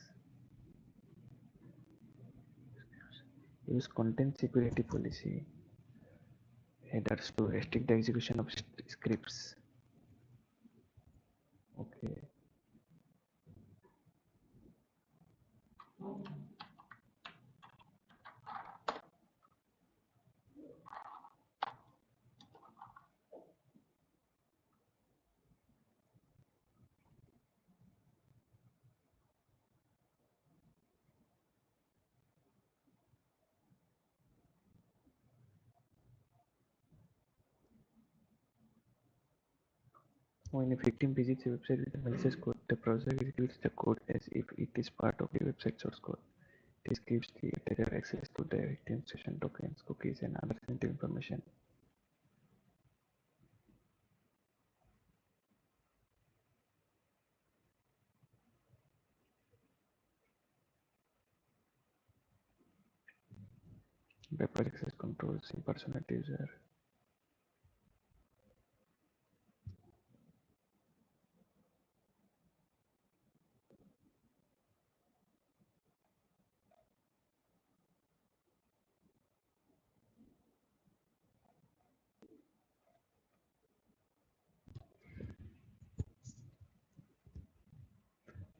Use content security policy. headers to restrict the execution of scripts. Okay. When a victim visits a website with a malicious code, the browser executes the code as if it is part of the website source code. This gives the attacker access to the victim's session tokens, cookies, and other sensitive information. Bypass access controls impersonate user.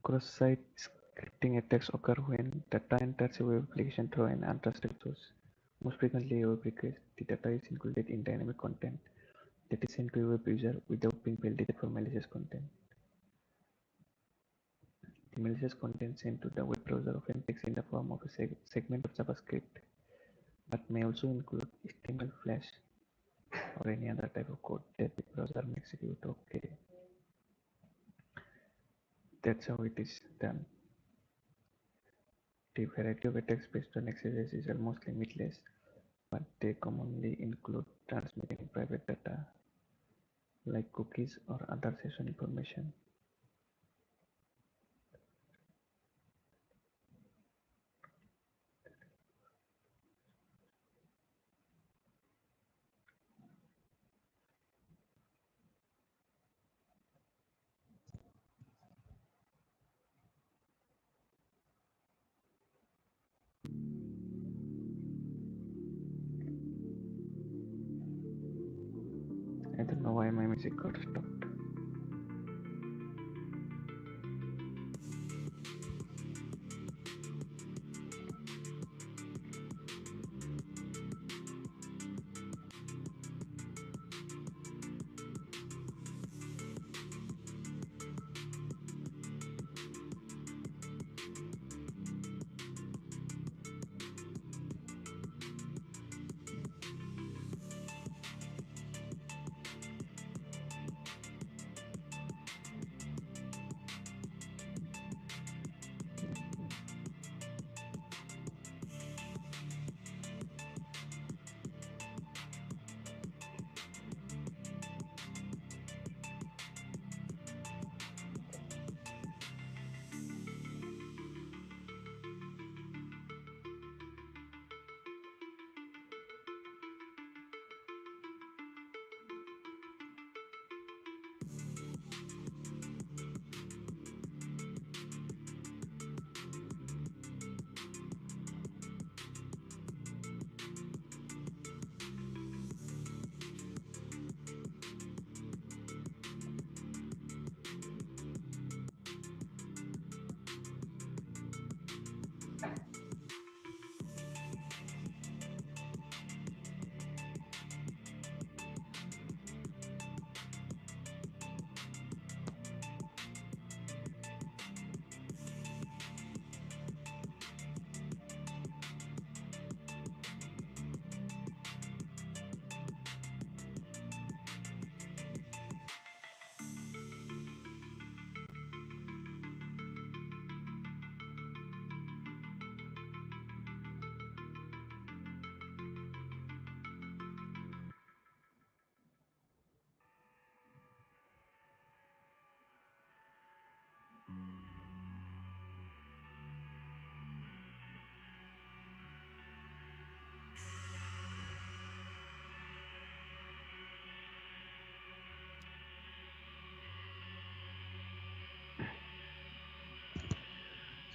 Cross-site scripting attacks occur when data enters a web application through an untrusted source. Most frequently, a web request, the data is included in dynamic content that is sent to a web user without being validated for malicious content. The malicious content sent to the web browser often takes in the form of a segment of JavaScript, but may also include HTML, Flash, or any other type of code that the browser may execute. Okay, that's how it is done. The variety of attacks based on XSS is almost limitless, but they commonly include transmitting private data like cookies or other session information. I don't know why my music got stopped.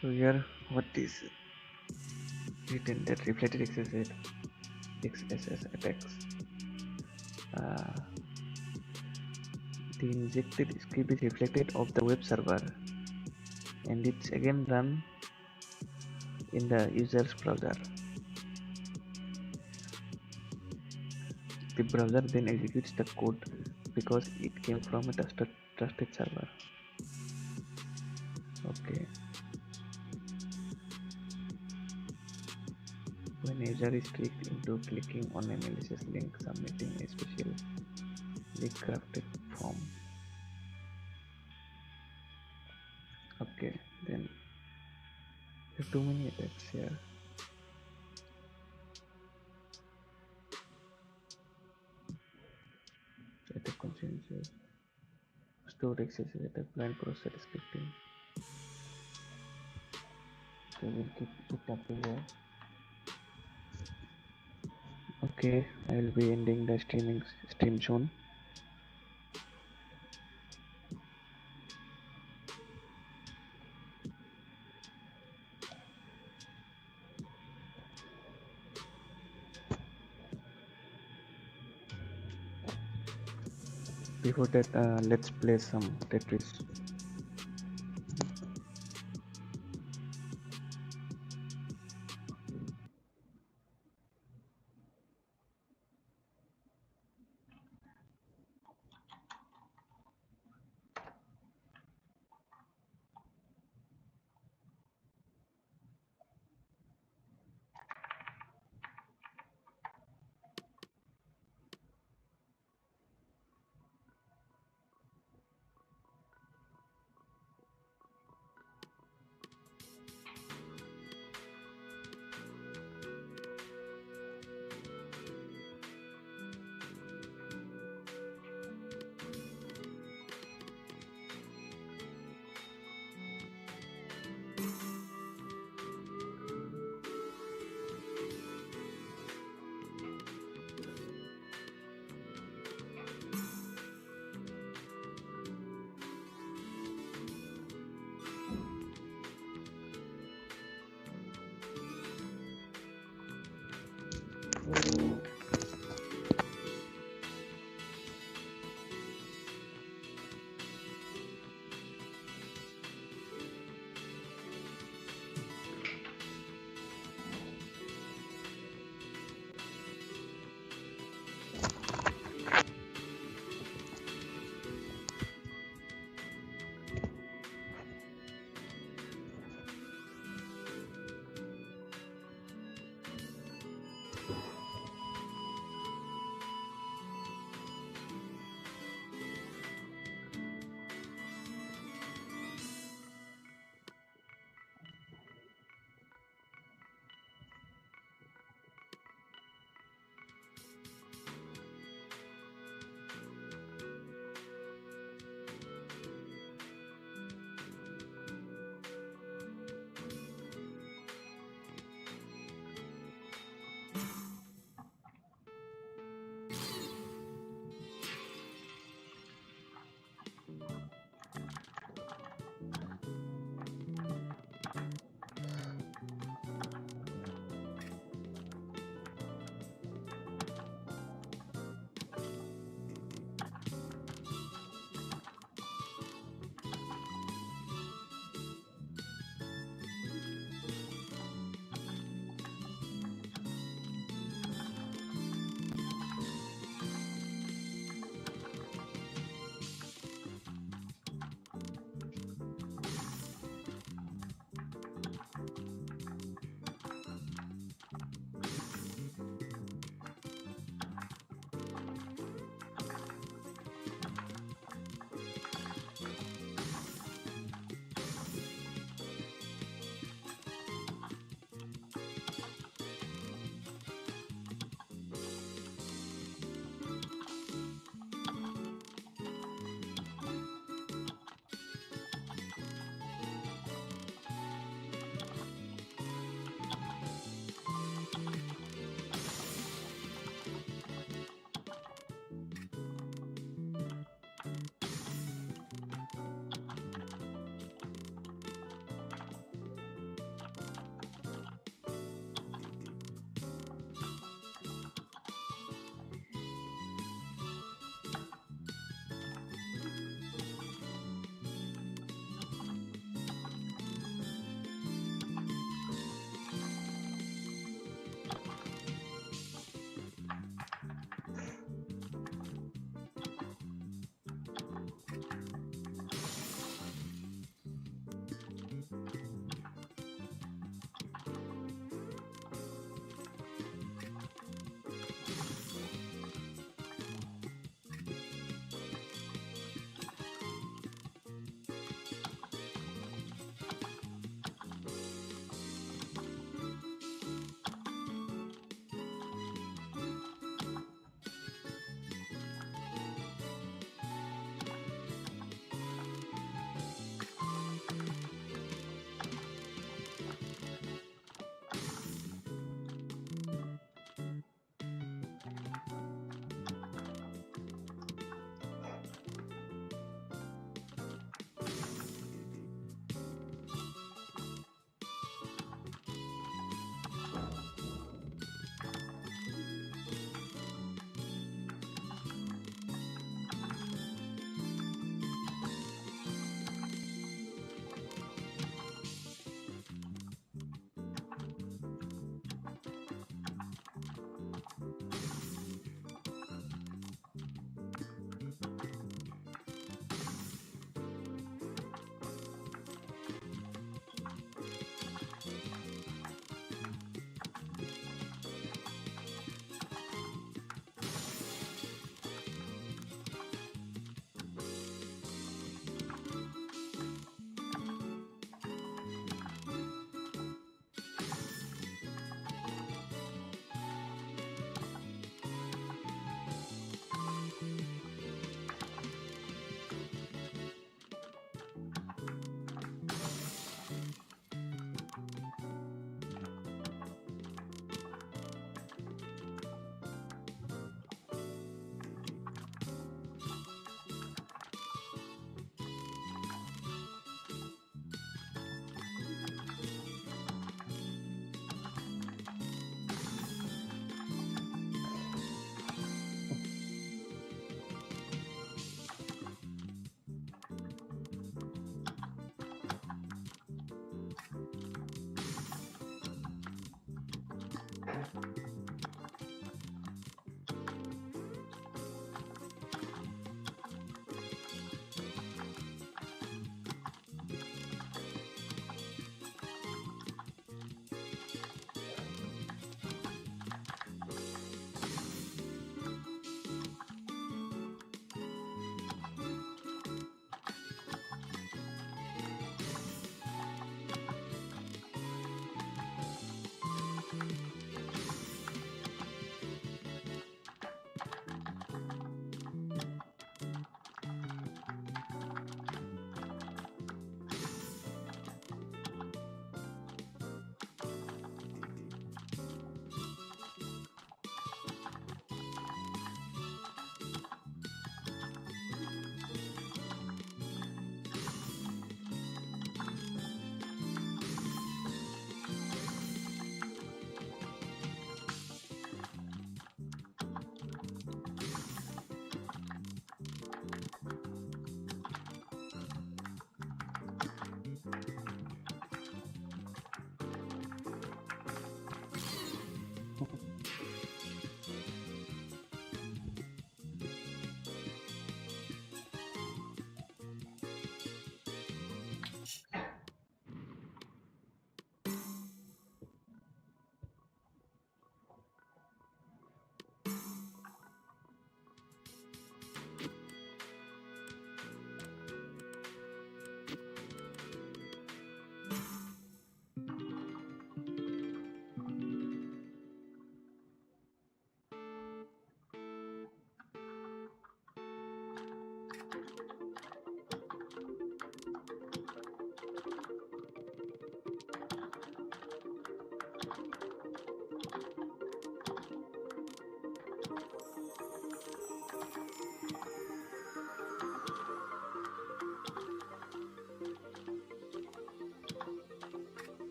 So here, what is written that reflected XSS attacks uh, the injected script is reflected off the web server and it's again run in the user's browser. The browser then executes the code because it came from a trusted server. Okay. When user is tricked into clicking on a malicious link, submitting a specially crafted form. Okay, then there are too many attacks here. Attack consequences, stored excessive attack, blind process scripting. Okay, we'll keep it up here. Okay, I will be ending the stream soon. Before that, let's play some Tetris.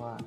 Wow.